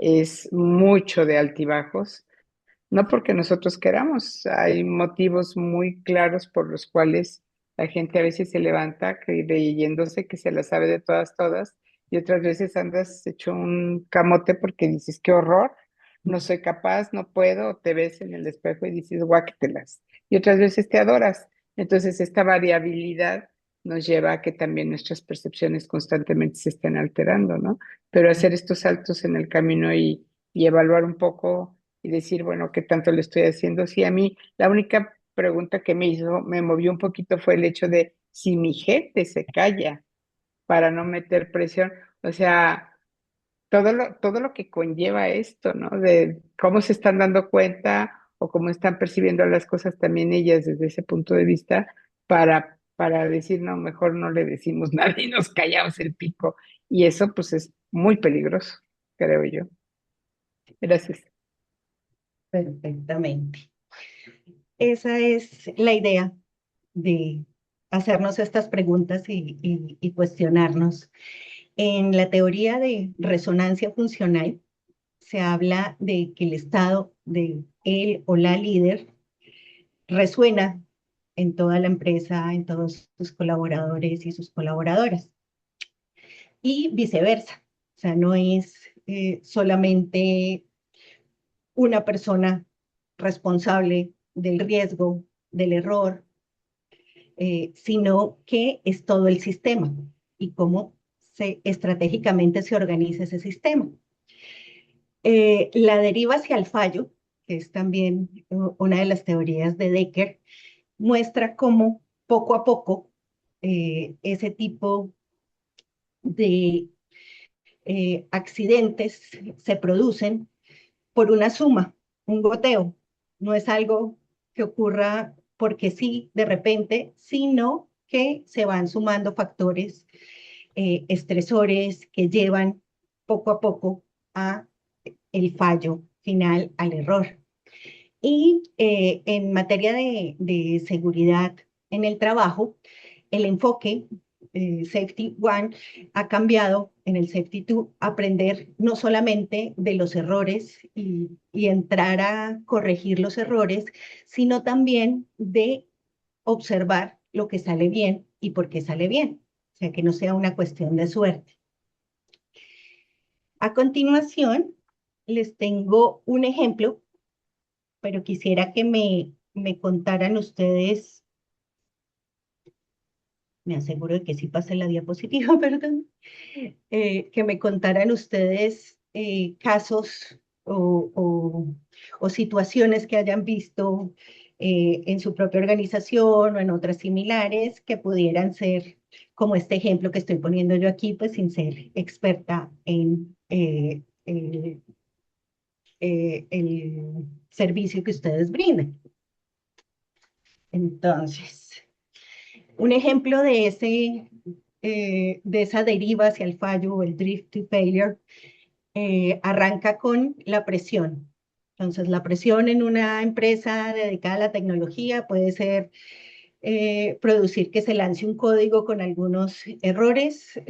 es mucho de altibajos, no porque nosotros queramos, hay motivos muy claros por los cuales la gente a veces se levanta creyéndose que se la sabe de todas, todas, y otras veces andas hecho un camote porque dices, qué horror, no soy capaz, no puedo, te ves en el espejo y dices, guácatelas, y otras veces te adoras. Entonces, esta variabilidad nos lleva a que también nuestras percepciones constantemente se estén alterando, ¿no? Pero hacer estos saltos en el camino y evaluar un poco y decir, bueno, ¿qué tanto le estoy haciendo? Sí, a mí la única pregunta que me movió un poquito fue el hecho de si mi gente se calla para no meter presión, o sea, todo lo que conlleva esto, ¿no? De cómo se están dando cuenta o cómo están percibiendo las cosas también ellas desde ese punto de vista para decir, no, mejor no le decimos nada y nos callamos el pico. Y eso pues es muy peligroso, creo yo. Gracias. Perfectamente. Esa es la idea de hacernos estas preguntas y cuestionarnos. En la teoría de resonancia funcional se habla de que el estado de él o la líder resuena en toda la empresa, en todos sus colaboradores y sus colaboradoras, y viceversa. O sea, no es solamente una persona responsable del riesgo, del error, sino que es todo el sistema y cómo estratégicamente se organiza ese sistema. La deriva hacia el fallo, que es también una de las teorías de Decker, muestra cómo poco a poco ese tipo de accidentes se producen por una suma, un goteo. No es algo que ocurra porque sí, de repente, sino que se van sumando factores estresores que llevan poco a poco a el fallo final, al error. Y en materia de seguridad en el trabajo, el enfoque Safety One ha cambiado en el Safety Two, aprender no solamente de los errores y entrar a corregir los errores, sino también de observar lo que sale bien y por qué sale bien. O sea, que no sea una cuestión de suerte. A continuación, les tengo un ejemplo, pero quisiera que me contaran ustedes, me aseguro de que sí pase la diapositiva, perdón, que me contaran ustedes casos o situaciones que hayan visto en su propia organización o en otras similares que pudieran ser como este ejemplo que estoy poniendo yo aquí, pues sin ser experta en el servicio que ustedes brindan. Entonces, un ejemplo de esa deriva hacia el fallo o el drift to failure arranca con la presión. Entonces, la presión en una empresa dedicada a la tecnología puede ser producir que se lance un código con algunos errores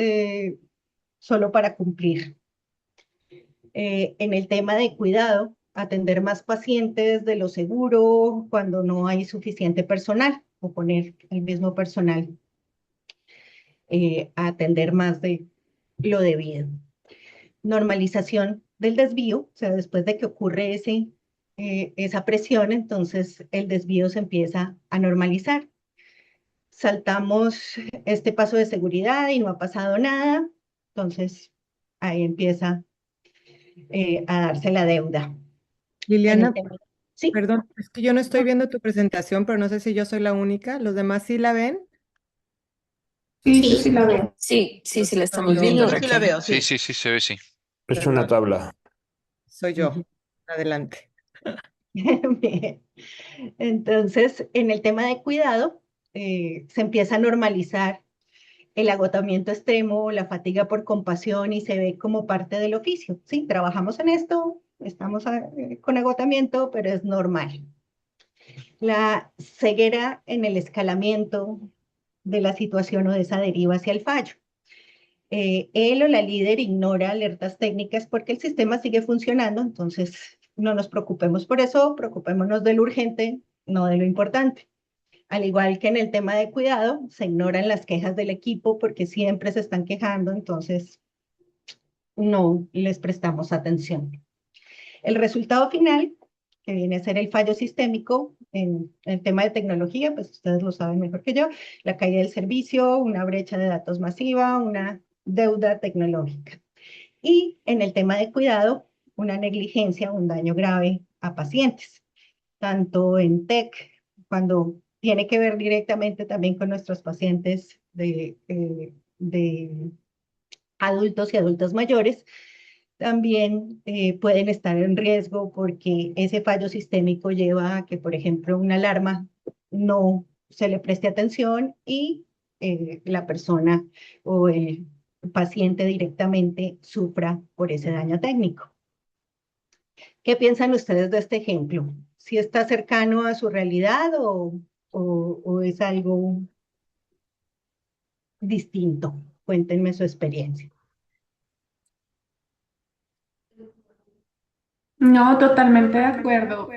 solo para cumplir. En el tema de cuidado, atender más pacientes de lo seguro cuando no hay suficiente personal o poner el mismo personal a atender más de lo debido. Normalización del desvío, o sea, después de que ocurre esa presión, entonces el desvío se empieza a normalizar. Saltamos este paso de seguridad y no ha pasado nada, entonces ahí empieza a darse la deuda. En el Liliana, tema, sí, perdón, es que yo no estoy viendo tu presentación, pero no sé si yo soy la única. ¿Los demás sí la ven? Sí, yo sí Sí, la veo. sí la Soy estamos yo. viendo, Yo sí la Raquel. veo, Sí, sí. sí, sí, se ve, sí. Es una Perdón, tabla. soy yo. Adelante. bien. Entonces, en el tema de cuidado, se empieza a normalizar el agotamiento extremo, la fatiga por compasión y se ve como parte del oficio. Sí, trabajamos en esto, estamos con agotamiento, pero es normal. La ceguera en el escalamiento de la situación o de esa deriva hacia el fallo. él o la líder ignora alertas técnicas porque el sistema sigue funcionando, entonces no nos preocupemos por eso, preocupémonos de lo urgente, no de lo importante. Al igual que en el tema de cuidado, se ignoran las quejas del equipo porque siempre se están quejando, entonces no les prestamos atención. El resultado final, que viene a ser el fallo sistémico en el tema de tecnología, pues ustedes lo saben mejor que yo, la caída del servicio, una brecha de datos masiva, una deuda tecnológica. Y en el tema de cuidado, una negligencia, un daño grave a pacientes, tanto en TEC, cuando tiene que ver directamente también con nuestros pacientes de adultos y adultos mayores, también pueden estar en riesgo porque ese fallo sistémico lleva a que, por ejemplo, una alarma no se le preste atención y la persona o el paciente directamente sufra por ese daño técnico. ¿Qué piensan ustedes de este ejemplo? ¿Si está cercano a su realidad o es algo distinto? Cuéntenme su experiencia. No, totalmente de acuerdo.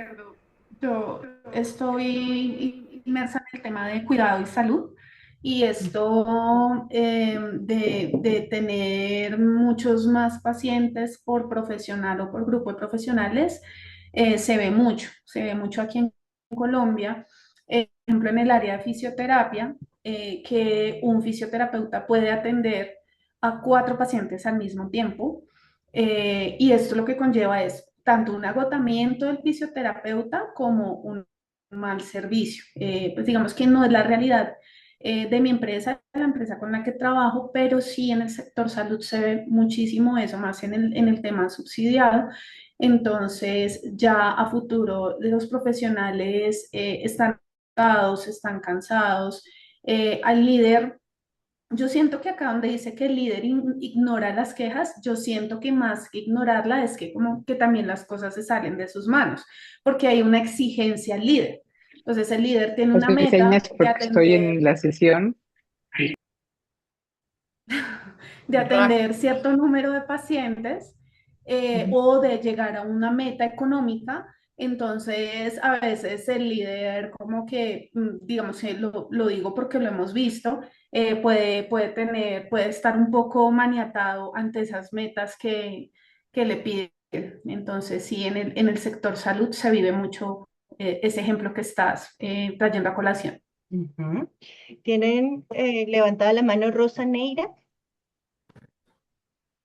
Yo estoy inmersa en el tema de cuidado y salud y esto de tener muchos más pacientes por profesional o por grupo de profesionales se ve mucho aquí en Colombia. Por ejemplo, en el área de fisioterapia, que un fisioterapeuta puede atender a 4 pacientes al mismo tiempo y esto lo que conlleva es tanto un agotamiento del fisioterapeuta como un mal servicio. Pues digamos que no es la realidad de mi empresa, de la empresa con la que trabajo, pero sí en el sector salud se ve muchísimo eso, más en el tema subsidiado. Entonces, ya a futuro los profesionales están agotados, están cansados. Al líder yo siento que acá donde dice que el líder ignora las quejas, yo siento que más que ignorarla es que como que también las cosas se salen de sus manos, porque hay una exigencia al líder. Entonces el líder tiene Las una reseñas meta porque estoy en la sesión. de atender cierto número de pacientes Ujú. o de llegar a una meta económica. Entonces, a veces el líder, como que, digamos, lo digo porque lo hemos visto, puede estar un poco maniatado ante esas metas que le piden. Entonces, sí, en el sector salud se vive mucho ese ejemplo que estás trayendo a colación. Ujú. ¿Tienen levantada la mano Rosa Neira?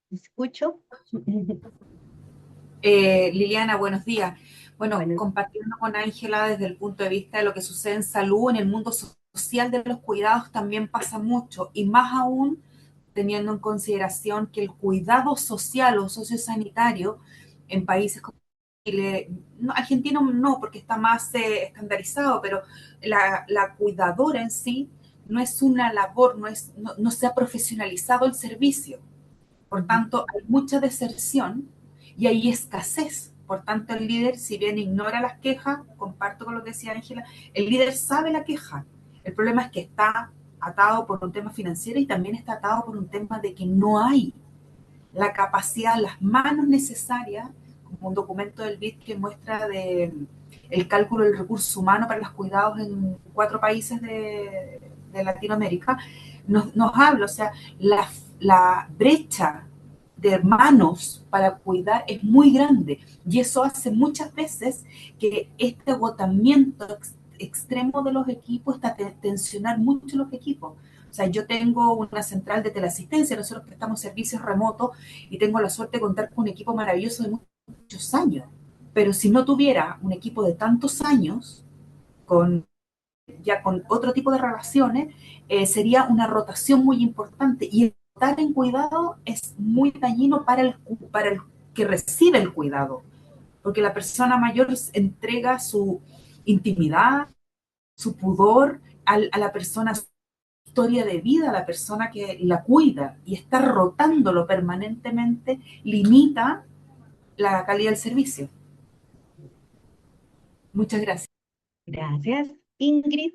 ¿Escucho? Liliana, buenos días. Bueno, Bueno, compartiendo con Ángela desde el punto de vista de lo que sucede en salud, en el mundo social de los cuidados también pasa mucho, y más aún teniendo en consideración que el cuidado social o sociosanitario en países como Chile, no, Argentina no, porque está más estandarizado, pero la cuidadora en sí no es una labor, no se ha profesionalizado el servicio. Por ujú, tanto, hay mucha deserción y hay escasez. Por tanto, el líder, si bien ignora las quejas, comparto con lo que decía Ángela, el líder sabe la queja. El problema es que está atado por un tema financiero y también está atado por un tema de que no hay la capacidad, las manos necesarias, como un documento del BID que muestra el cálculo del recurso humano para los cuidados en 4 países de Latinoamérica, nos habla, o sea, la brecha de manos para cuidar es muy grande y eso hace muchas veces que este agotamiento extremo de los equipos está tensionar mucho los equipos. O sea, yo tengo una central de teleasistencia, nosotros prestamos servicios remotos y tengo la suerte de contar con un equipo maravilloso de muchos años. Pero si no tuviera un equipo de tantos años, con, ya con otro tipo de relaciones, sería una rotación muy importante. Y estar en cuidado es muy dañino para el que recibe el cuidado, porque la persona mayor entrega su intimidad, su pudor a la persona, historia de vida, la persona que la cuida, y estar rotándolo permanentemente limita la calidad del servicio. Muchas gracias. gracias. Ingrid,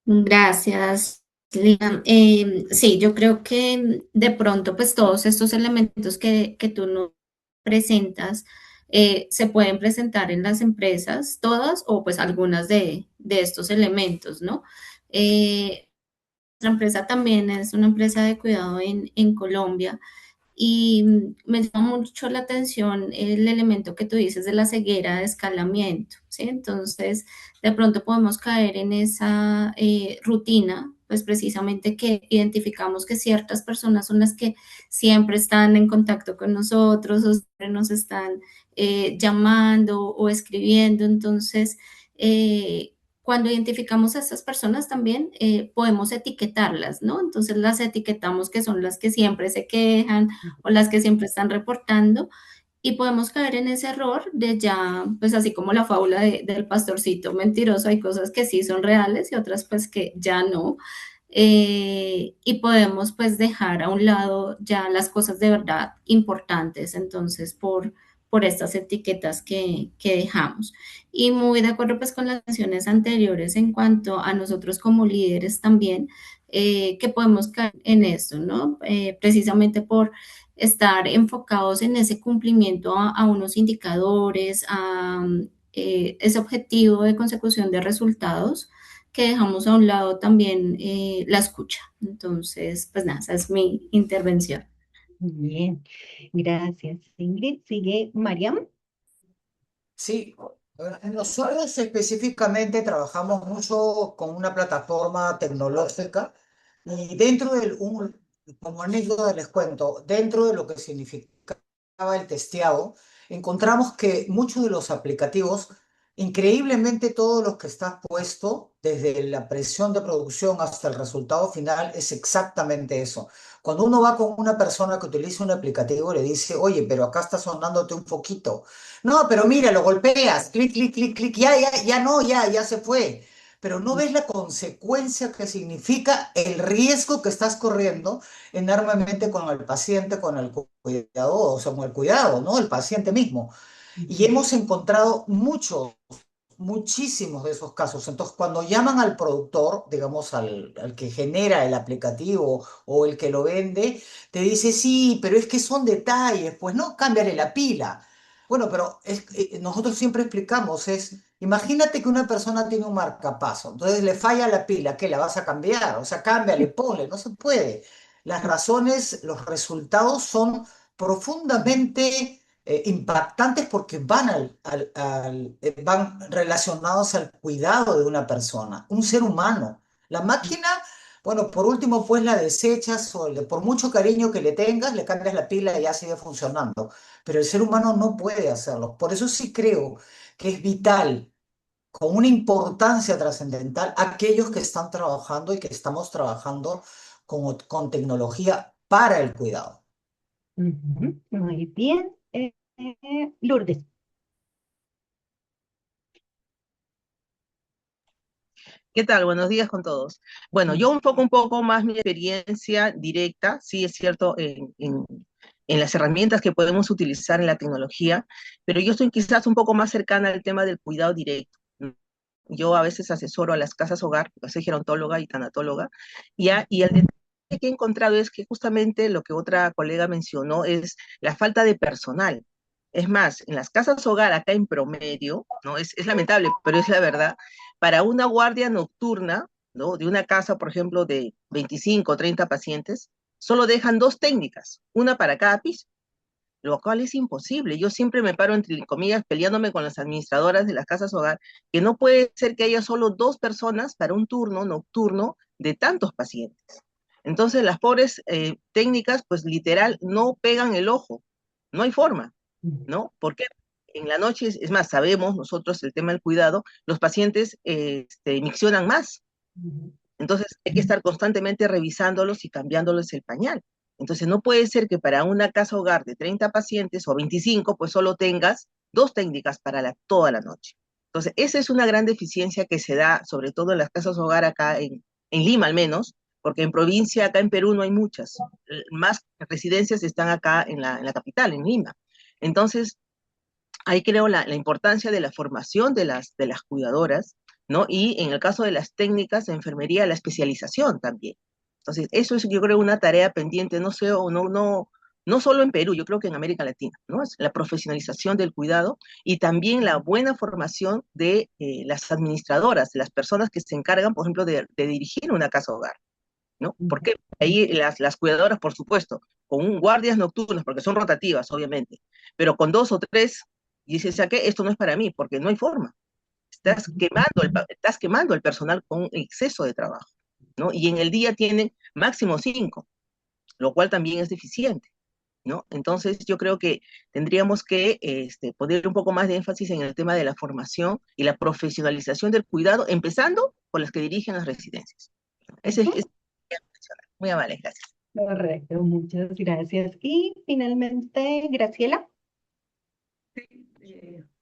Gracias. Sí, yo creo que de pronto pues todos estos elementos que tú nos presentas se pueden presentar en las empresas, todas o pues algunas de estos elementos, ¿no? Nuestra empresa también es una empresa de cuidado en Colombia y me llama mucho la atención el elemento que tú dices de la ceguera de escalamiento, ¿sí? Entonces, de pronto podemos caer en esa rutina, pues precisamente que identificamos que ciertas personas son las que siempre están en contacto con nosotros o siempre nos están llamando o escribiendo. Entonces, cuando identificamos a estas personas también podemos etiquetarlas, ¿no? Entonces las etiquetamos que son las que siempre se quejan o las que siempre están reportando y podemos caer en ese error de ya, pues así como la fábula del pastorcito mentiroso, hay cosas que sí son reales y otras pues que ya no. Y podemos pues dejar a un lado ya las cosas de verdad importantes, entonces por estas etiquetas que dejamos. Y muy de acuerdo pues con las menciones anteriores en cuanto a nosotros como líderes también, que podemos caer en esto, ¿no? Precisamente por estar enfocados en ese cumplimiento a unos indicadores, a ese objetivo de consecución de resultados, que dejamos a un lado también la escucha. Entonces, pues nada, esa es mi intervención. Bien, gracias, Ingrid. Sigue Mariam. Sí, nosotros específicamente trabajamos mucho con una plataforma tecnológica y como anécdota les cuento, dentro de lo que significaba el testeado, encontramos que muchos de los aplicativos, increíblemente todos los que está puesto, desde la presión de producción hasta el resultado final, es exactamente eso. Cuando uno va con una persona que utiliza un aplicativo, le dice, oye, pero acá está sonándote un poquito. No, pero mira, lo golpeas, clic, clic, clic, clic, ya no, ya se fue. Pero no ves la consecuencia que significa el riesgo que estás corriendo enormemente con el paciente, con el cuidado, o sea, con el cuidado, ¿no? El paciente mismo. Y hemos encontrado muchísimos de esos casos. Entonces, cuando llaman al productor, digamos, al que genera el aplicativo o el que lo vende, te dice, sí, pero es que son detalles, pues no, cámbiale la pila. Bueno, pero nosotros siempre explicamos, imagínate que una persona tiene un marcapaso, entonces le falla la pila, ¿qué la vas a cambiar? O sea, cámbiale, ponle, no se puede. Las razones, los resultados son profundamente impactantes porque van relacionados al cuidado de una persona, un ser humano. La máquina, bueno, por último, pues la desechas o por mucho cariño que le tengas, le cambias la pila y ya sigue funcionando. Pero el ser humano no puede hacerlo. Por eso sí creo que es vital, con una importancia trascendental, aquellos que están trabajando y que estamos trabajando con tecnología para el cuidado. Ujú, muy bien. Lourdes. ¿Qué tal? Buenos días con todos. Bueno, yo un poco más mi experiencia directa, sí es cierto, en las herramientas que podemos utilizar en la tecnología, pero yo estoy quizás un poco más cercana al tema del cuidado directo. Yo a veces asesoro a las casas hogar, porque soy gerontóloga y tanatóloga, y el detalle que he encontrado es que justamente lo que otra colega mencionó es la falta de personal. Es más, en las casas hogar, acá en promedio, ¿no? Es lamentable, pero es la verdad, para una guardia nocturna, ¿no? De una casa, por ejemplo, de 25 o 30 pacientes, solo dejan dos técnicas, una para cada piso, lo cual es imposible. Yo siempre me paro, entre comillas, peleándome con las administradoras de las casas hogar, que no puede ser que haya solo dos personas para un turno nocturno de tantos pacientes. Entonces las pobres técnicas, pues literal, no pegan el ojo, no hay forma, ¿no? Porque en la noche, es más, sabemos nosotros el tema del cuidado, los pacientes miccionan más, entonces hay que estar constantemente revisándolos y cambiándoles el pañal. Entonces no puede ser que para una casa hogar de 30 pacientes o 25, pues solo tengas dos técnicas para toda la noche. Entonces esa es una gran deficiencia que se da, sobre todo en las casas hogar acá en Lima al menos, porque en provincia, acá en Perú no hay muchas. Más residencias están acá en la capital, en Lima. Entonces, ahí creo la importancia de la formación de las cuidadoras, ¿no? Y en el caso de las técnicas de enfermería, la especialización también. Entonces, eso es, yo creo, una tarea pendiente, no sé, o no solo en Perú, yo creo que en América Latina, ¿no? Es la profesionalización del cuidado y también la buena formación de las administradoras, de las personas que se encargan, por ejemplo, de dirigir una casa hogar, ¿no? Porque ahí las cuidadoras, por supuesto, con guardias nocturnas, porque son rotativas, obviamente, pero con 2 o 3, y dices, ¿a qué? Esto no es para mí, porque no hay forma. Estás quemando el personal con exceso de trabajo, ¿no? Y en el día tienen máximo 5, lo cual también es deficiente, ¿no? Entonces yo creo que tendríamos que poner un poco más de énfasis en el tema de la formación y la profesionalización del cuidado, empezando por las que dirigen las residencias. Ese es muy amable, gracias. Correcto, muchas gracias. Y finalmente, Graciela.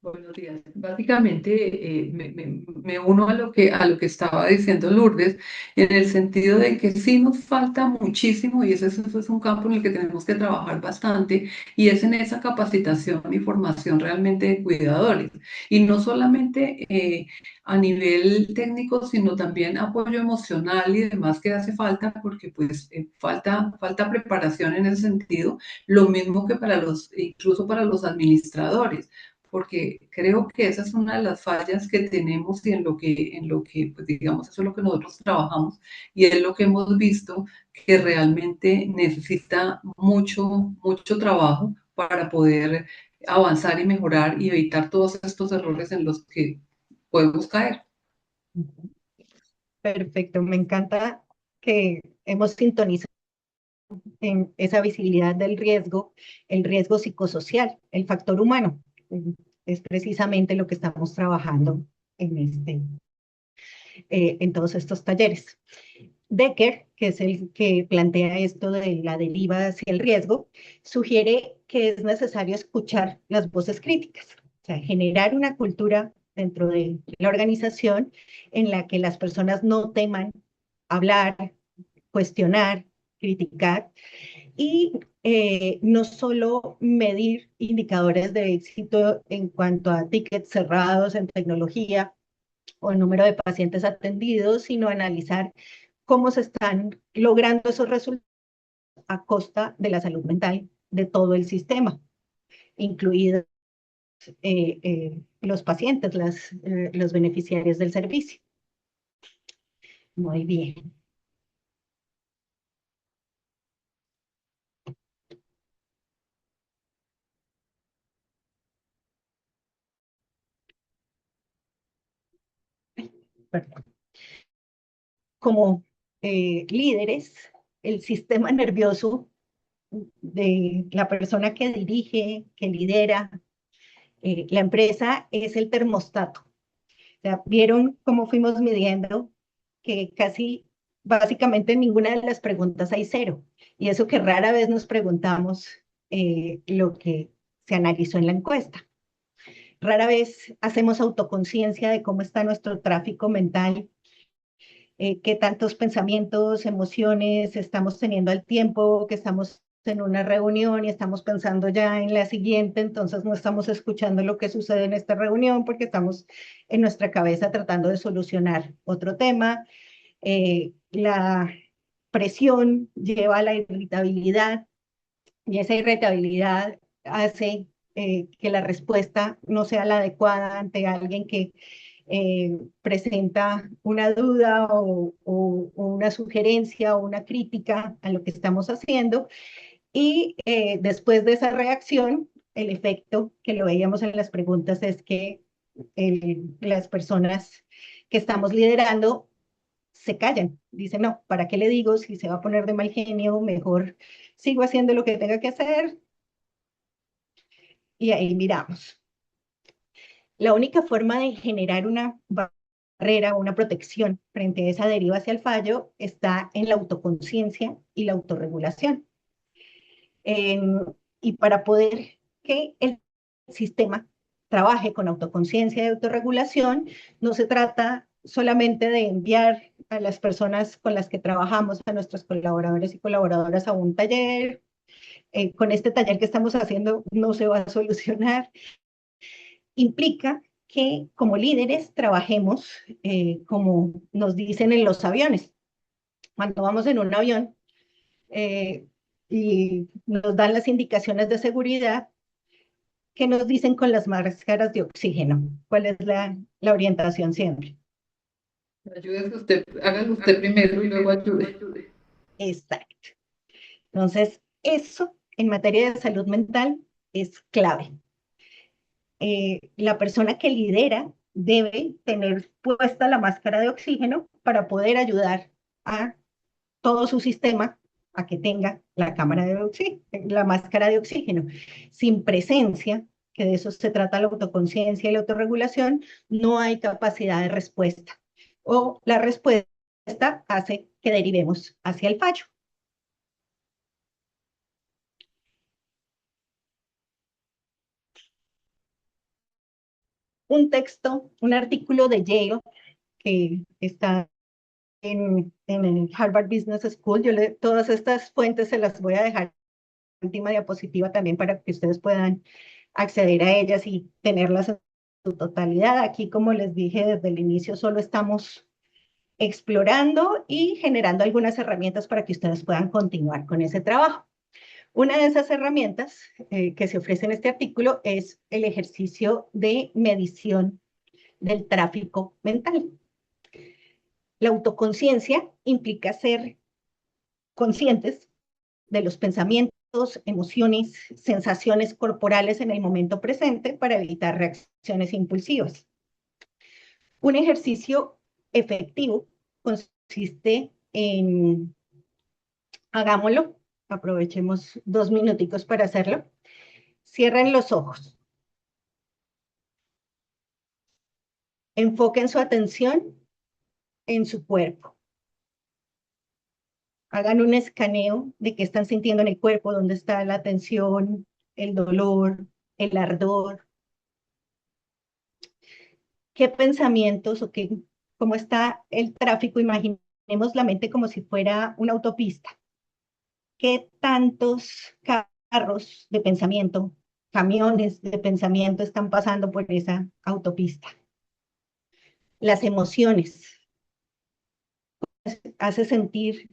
Buenos días. Básicamente me uno a lo que estaba diciendo Lourdes, en el sentido de que sí nos falta muchísimo y eso es un campo en el que tenemos que trabajar bastante y es en esa capacitación y formación realmente de cuidadores. Y no solamente a nivel técnico, sino también apoyo emocional y demás que hace falta porque pues falta preparación en ese sentido, lo mismo que incluso para los administradores porque creo que esa es una de las fallas que tenemos y en lo que pues digamos, eso es lo que nosotros trabajamos y es lo que hemos visto que realmente necesita mucho trabajo para poder avanzar y mejorar y evitar todos estos errores en los que podemos caer. Perfecto, me encanta que hemos sintonizado en esa visibilidad del riesgo, el riesgo psicosocial, el factor humano. Es precisamente lo que estamos trabajando en todos estos talleres. Decker, que es el que plantea esto de la deriva hacia el riesgo, sugiere que es necesario escuchar las voces críticas, o sea, generar una cultura dentro de la organización en la que las personas no teman hablar, cuestionar, criticar y no solo medir indicadores de éxito en cuanto a tickets cerrados en tecnología o el número de pacientes atendidos, sino analizar cómo se están logrando esos resultados a costa de la salud mental de todo el sistema, incluidos los pacientes, los beneficiarios del servicio. Muy bien. Perdón. Como líderes, el sistema nervioso de la persona que dirige, que lidera la empresa es el termostato. O sea, vieron cómo fuimos midiendo que casi, básicamente en ninguna de las preguntas hay 0. Y eso que rara vez nos preguntamos lo que se analizó en la encuesta. Rara vez hacemos autoconciencia de cómo está nuestro tráfico mental, qué tantos pensamientos, emociones estamos teniendo al tiempo, que estamos en una reunión y estamos pensando ya en la siguiente, entonces no estamos escuchando lo que sucede en esta reunión porque estamos en nuestra cabeza tratando de solucionar otro tema. La presión lleva a la irritabilidad y esa irritabilidad hace que la respuesta no sea la adecuada ante alguien que presenta una duda o una sugerencia o una crítica a lo que estamos haciendo. Y después de esa reacción, el efecto que lo veíamos en las preguntas es que las personas que estamos liderando se callan. Dicen, no, ¿para qué le digo si se va a poner de mal genio? Mejor sigo haciendo lo que tenga que hacer. Y ahí miramos. La única forma de generar una barrera, una protección frente a esa deriva hacia el fallo está en la autoconciencia y la autorregulación. Y para poder que el sistema trabaje con autoconciencia y autorregulación, no se trata solamente de enviar a las personas con las que trabajamos, a nuestros colaboradores y colaboradoras a un taller. Con este taller que estamos haciendo no se va a solucionar. Implica que como líderes trabajemos como nos dicen en los aviones. Cuando vamos en un avión y nos dan las indicaciones de seguridad, ¿qué nos dicen con las máscaras de oxígeno? ¿Cuál es la orientación siempre? Ayúdese usted, hágalo usted primero y luego ayude. Exacto. Entonces, eso en materia de salud mental es clave. La persona que lidera debe tener puesta la máscara de oxígeno para poder ayudar a todo su sistema a que tenga la cámara de oxígeno, la máscara de oxígeno. Sin presencia, que de eso se trata la autoconciencia y la autorregulación, no hay capacidad de respuesta. O la respuesta hace que derivemos hacia el fallo. Un texto, un artículo de Yale que está en el Harvard Business School. Todas estas fuentes se las voy a dejar en la última diapositiva también para que ustedes puedan acceder a ellas y tenerlas en su totalidad. Aquí, como les dije desde el inicio, solo estamos explorando y generando algunas herramientas para que ustedes puedan continuar con ese trabajo. Una de esas herramientas que se ofrece en este artículo es el ejercicio de medición del tráfico mental. La autoconciencia implica ser conscientes de los pensamientos, emociones, sensaciones corporales en el momento presente para evitar reacciones impulsivas. Un ejercicio efectivo consiste en, hagámoslo, aprovechemos 2 minuticos para hacerlo. Cierren los ojos. Enfoquen su atención en su cuerpo. Hagan un escaneo de qué están sintiendo en el cuerpo, dónde está la tensión, el dolor, el ardor. ¿Qué pensamientos o cómo está el tráfico? Imaginemos la mente como si fuera una autopista. ¿Qué tantos carros de pensamiento, camiones de pensamiento están pasando por esa autopista? Las emociones. Hace sentir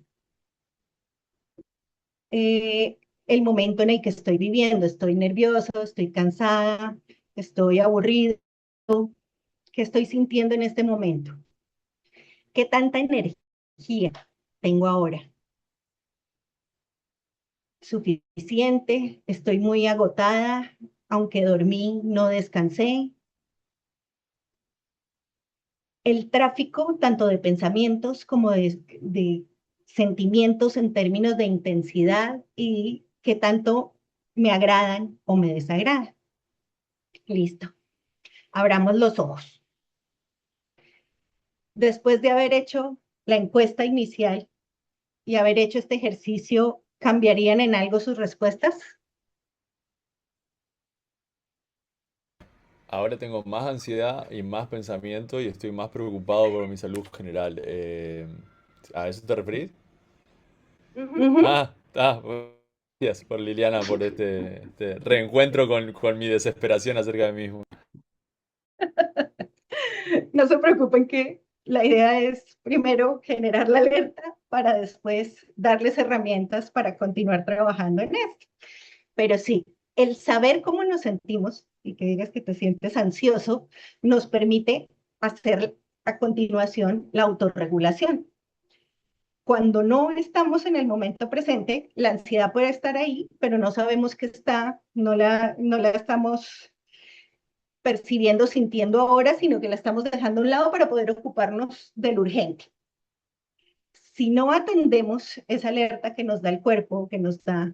el momento en el que estoy viviendo. Estoy nervioso, estoy cansada, estoy aburrido. ¿Qué estoy sintiendo en este momento? ¿Qué tanta energía tengo ahora? ¿Suficiente? ¿Estoy muy agotada? Aunque dormí, no descansé. El tráfico, tanto de pensamientos como de sentimientos en términos de intensidad y qué tanto me agradan o me desagradan. Listo. Abramos los ojos. Después de haber hecho la encuesta inicial y haber hecho este ejercicio, ¿cambiarían en algo sus respuestas? Ahora tengo más ansiedad y más pensamiento y estoy más preocupado por mi salud general. ¿A eso te referís? Ujú. Gracias por Liliana por este reencuentro con mi desesperación acerca de mí mismo. No se preocupen que la idea es primero generar la alerta para después darles herramientas para continuar trabajando en esto. Pero sí, el saber cómo nos sentimos y que digas que te sientes ansioso nos permite hacer a continuación la autorregulación. Cuando no estamos en el momento presente, la ansiedad puede estar ahí, pero no sabemos que está, no la estamos percibiendo, sintiendo ahora, sino que la estamos dejando a un lado para poder ocuparnos del urgente. Si no atendemos esa alerta que nos da el cuerpo, que nos da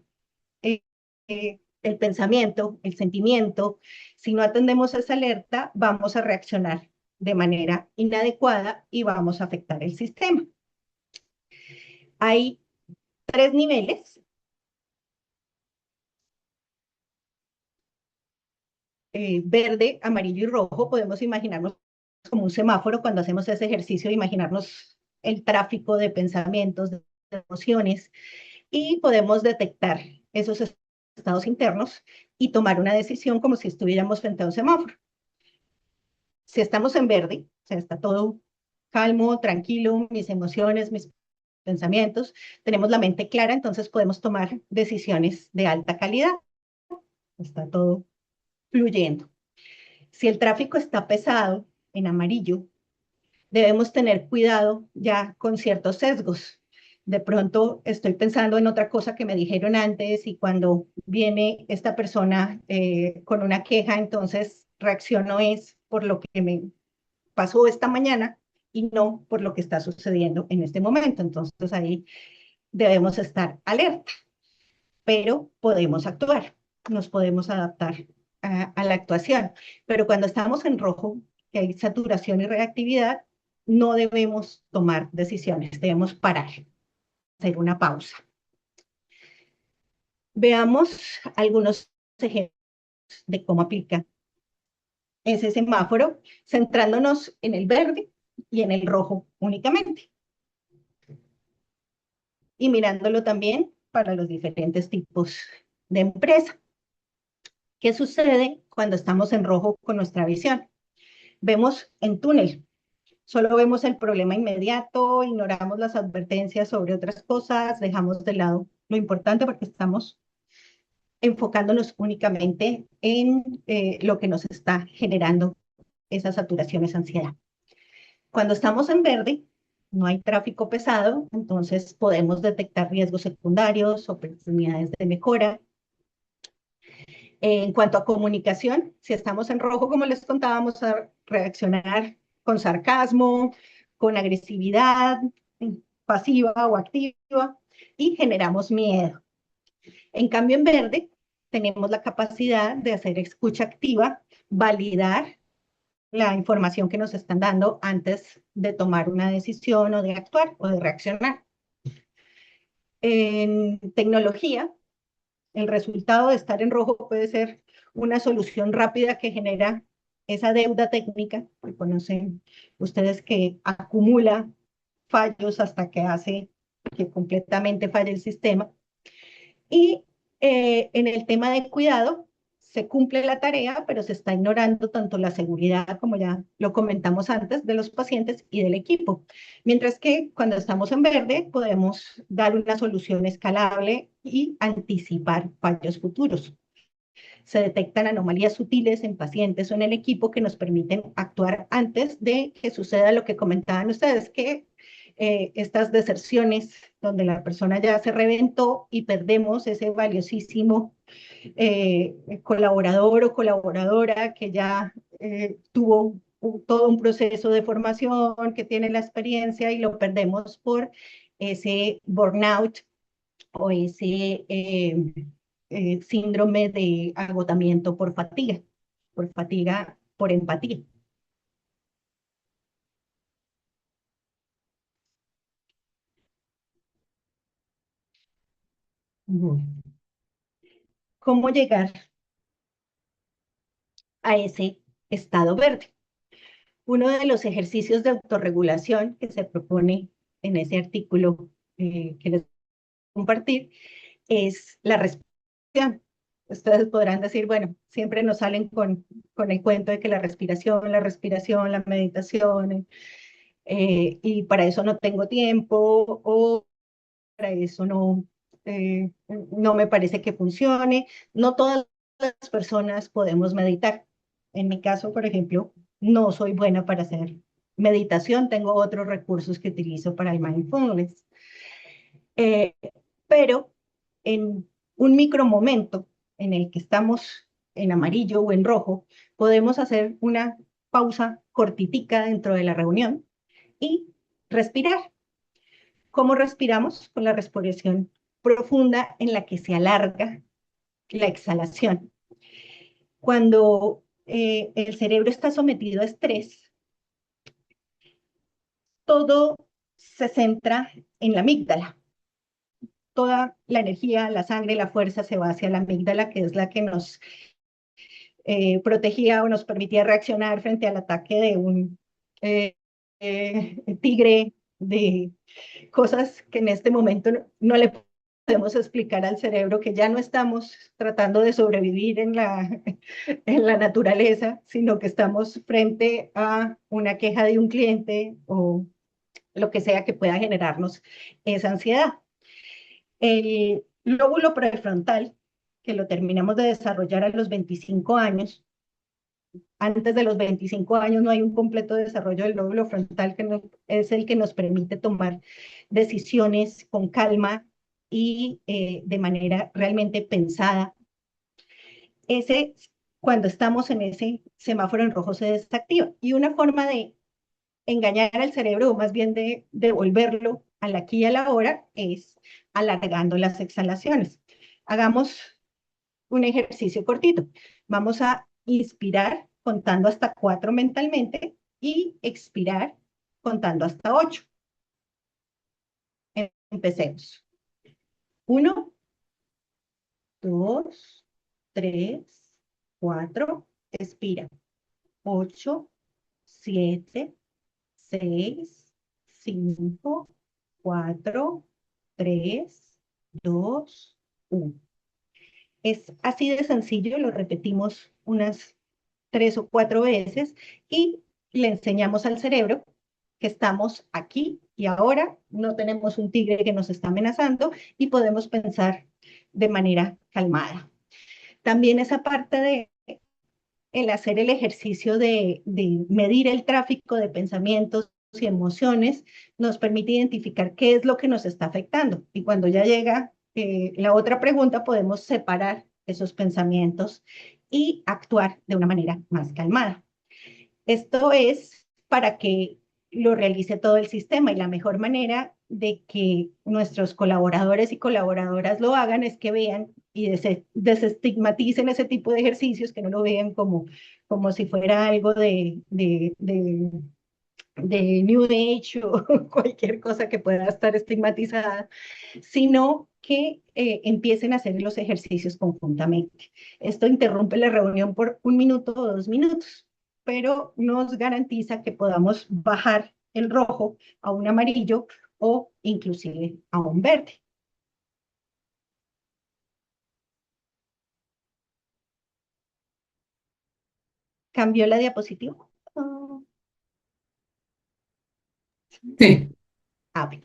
el pensamiento, el sentimiento, si no atendemos esa alerta, vamos a reaccionar de manera inadecuada y vamos a afectar el sistema. Hay 3 niveles. Verde, amarillo y rojo. Podemos imaginarnos como un semáforo cuando hacemos ese ejercicio de imaginarnos el tráfico de pensamientos, de emociones, y podemos detectar esos estados internos y tomar una decisión como si estuviéramos frente a un semáforo. Si estamos en verde, o sea, está todo calmo, tranquilo, mis emociones, mis pensamientos, tenemos la mente clara, entonces podemos tomar decisiones de alta calidad. Está todo fluyendo. Si el tráfico está pesado, en amarillo, debemos tener cuidado ya con ciertos sesgos. De pronto estoy pensando en otra cosa que me dijeron antes y cuando viene esta persona con una queja, entonces reacciono es por lo que me pasó esta mañana y no por lo que está sucediendo en este momento. Entonces ahí debemos estar alerta, pero podemos actuar, nos podemos adaptar a la actuación. Pero cuando estamos en rojo, que hay saturación y reactividad, no debemos tomar decisiones, debemos parar, hacer una pausa. Veamos algunos ejemplos de cómo aplica ese semáforo, centrándonos en el verde y en el rojo únicamente. Y mirándolo también para los diferentes tipos de empresa. ¿Qué sucede cuando estamos en rojo con nuestra visión? Vemos en túnel, solo vemos el problema inmediato, ignoramos las advertencias sobre otras cosas, dejamos de lado lo importante porque estamos enfocándonos únicamente en lo que nos está generando esa saturación, esa ansiedad. Cuando estamos en verde, no hay tráfico pesado, entonces podemos detectar riesgos secundarios, oportunidades de mejora. En cuanto a comunicación, si estamos en rojo, como les contaba, vamos a reaccionar con sarcasmo, con agresividad, pasiva o activa, y generamos miedo. En cambio, en verde, tenemos la capacidad de hacer escucha activa, validar la información que nos están dando antes de tomar una decisión o de actuar o de reaccionar. En tecnología, el resultado de estar en rojo puede ser una solución rápida que genera esa deuda técnica, que conocen ustedes, que acumula fallos hasta que hace que completamente falle el sistema. Y en el tema de cuidado, se cumple la tarea, pero se está ignorando tanto la seguridad, como ya lo comentamos antes, de los pacientes y del equipo. Mientras que cuando estamos en verde, podemos dar una solución escalable y anticipar fallos futuros. Se detectan anomalías sutiles en pacientes o en el equipo que nos permiten actuar antes de que suceda lo que comentaban ustedes, que estas deserciones donde la persona ya se reventó y perdemos ese valiosísimo colaborador o colaboradora que ya tuvo todo un proceso de formación, que tiene la experiencia y lo perdemos por ese burnout o ese síndrome de agotamiento por fatiga, por empatía. ¿Cómo llegar a ese estado verde? Uno de los ejercicios de autorregulación que se propone en ese artículo que les voy a compartir es la respiración. Ustedes podrán decir, bueno, siempre nos salen con el cuento de que la respiración, la meditación, y para eso no tengo tiempo, o para eso no me parece que funcione. No todas las personas podemos meditar. En mi caso, por ejemplo, no soy buena para hacer meditación, tengo otros recursos que utilizo para el mindfulness. Eh, pero en un micromomento en el que estamos en amarillo o en rojo, podemos hacer una pausa cortitica dentro de la reunión y respirar. ¿Cómo respiramos? Con la respiración profunda en la que se alarga la exhalación. Cuando el cerebro está sometido a estrés, todo se centra en la amígdala. Toda la energía, la sangre, la fuerza se va hacia la amígdala, que es la que nos protegía o nos permitía reaccionar frente al ataque de un tigre, de cosas que en este momento no le podemos explicar al cerebro que ya no estamos tratando de sobrevivir en en la naturaleza, sino que estamos frente a una queja de un cliente o lo que sea que pueda generarnos esa ansiedad. El lóbulo prefrontal, que lo terminamos de desarrollar a los 25 años, antes de los 25 años no hay un completo desarrollo del lóbulo frontal, que es el que nos permite tomar decisiones con calma y de manera realmente pensada. Ese, cuando estamos en ese semáforo en rojo, se desactiva. Y una forma de engañar al cerebro, o más bien de devolverlo al aquí y a la hora, es alargando las exhalaciones. Hagamos un ejercicio cortito. Vamos a inspirar contando hasta 4 mentalmente y expirar contando hasta 8. Empecemos. 1, 2, 3, 4. Expira. 8, 7, 6, 5, 4, 3, 2, 1. Es así de sencillo, lo repetimos unas 3 o 4 veces y le enseñamos al cerebro que estamos aquí y ahora, no tenemos un tigre que nos está amenazando y podemos pensar de manera calmada. También esa parte de el hacer el ejercicio de medir el tráfico de pensamientos y emociones nos permite identificar qué es lo que nos está afectando. Y cuando ya llega la otra pregunta, podemos separar esos pensamientos y actuar de una manera más calmada. Esto es para que lo realice todo el sistema y la mejor manera de que nuestros colaboradores y colaboradoras lo hagan es que vean y desestigmaticen ese tipo de ejercicios, que no lo vean como si fuera algo de New Age o cualquier cosa que pueda estar estigmatizada, sino que empiecen a hacer los ejercicios conjuntamente. Esto interrumpe la reunión por 1 minuto o 2 minutos, pero nos garantiza que podamos bajar el rojo a un amarillo o inclusive a un verde. ¿Cambió la diapositiva? Oh. Sí. A ver.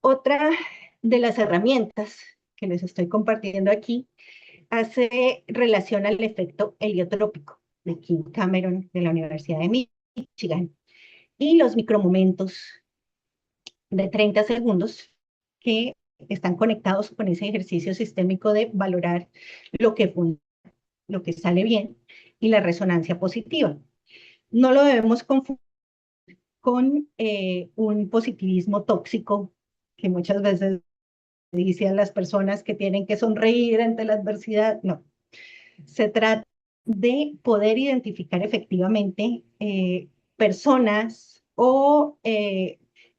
Otra de las herramientas que les estoy compartiendo aquí hace relación al efecto heliotrópico de Kim Cameron de la Universidad de Michigan y los micromomentos de 30 segundos que están conectados con ese ejercicio sistémico de valorar lo que funciona, lo que sale bien y la resonancia positiva. No lo debemos confundir con un positivismo tóxico que muchas veces dicen las personas que tienen que sonreír ante la adversidad. No, se trata de poder identificar efectivamente personas o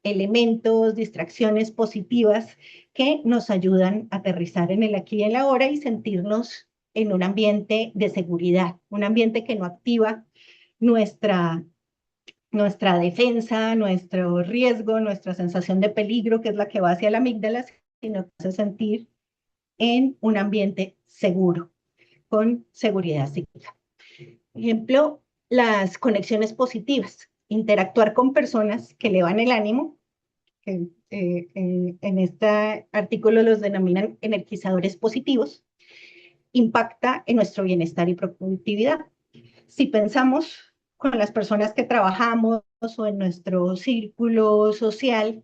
elementos, distracciones positivas que nos ayudan a aterrizar en el aquí y en la ahora y sentirnos en un ambiente de seguridad, un ambiente que no activa nuestra defensa, nuestro riesgo, nuestra sensación de peligro, que es la que va hacia la amígdala, sino que hace sentir en un ambiente seguro, con seguridad psíquica. Por ejemplo, las conexiones positivas, interactuar con personas que elevan el ánimo, que en este artículo los denominan energizadores positivos, impacta en nuestro bienestar y productividad. Si pensamos con las personas que trabajamos o en nuestro círculo social,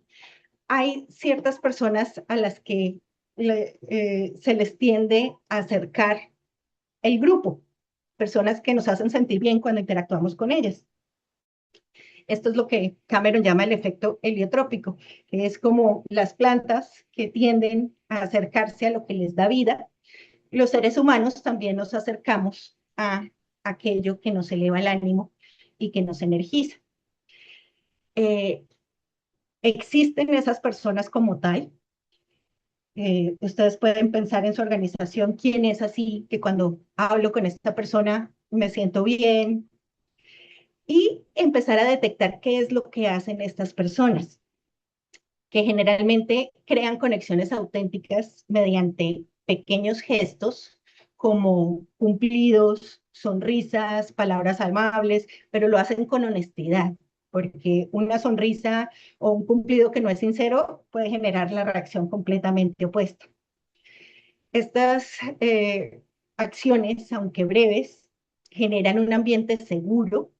hay ciertas personas a las que se les tiende a acercar el grupo, personas que nos hacen sentir bien cuando interactuamos con ellas. Esto es lo que Cameron llama el efecto heliotrópico, que es como las plantas que tienden a acercarse a lo que les da vida. Los seres humanos también nos acercamos a aquello que nos eleva el ánimo y que nos energiza. Existen esas personas como tal. Ustedes pueden pensar en su organización, quién es así, que cuando hablo con esta persona me siento bien, y empezar a detectar qué es lo que hacen estas personas. que generalmente crean conexiones auténticas mediante pequeños gestos como cumplidos, sonrisas, palabras amables, pero lo hacen con honestidad, porque una sonrisa o un cumplido que no es sincero puede generar la reacción completamente opuesta. Estas acciones, aunque breves, generan un ambiente seguro,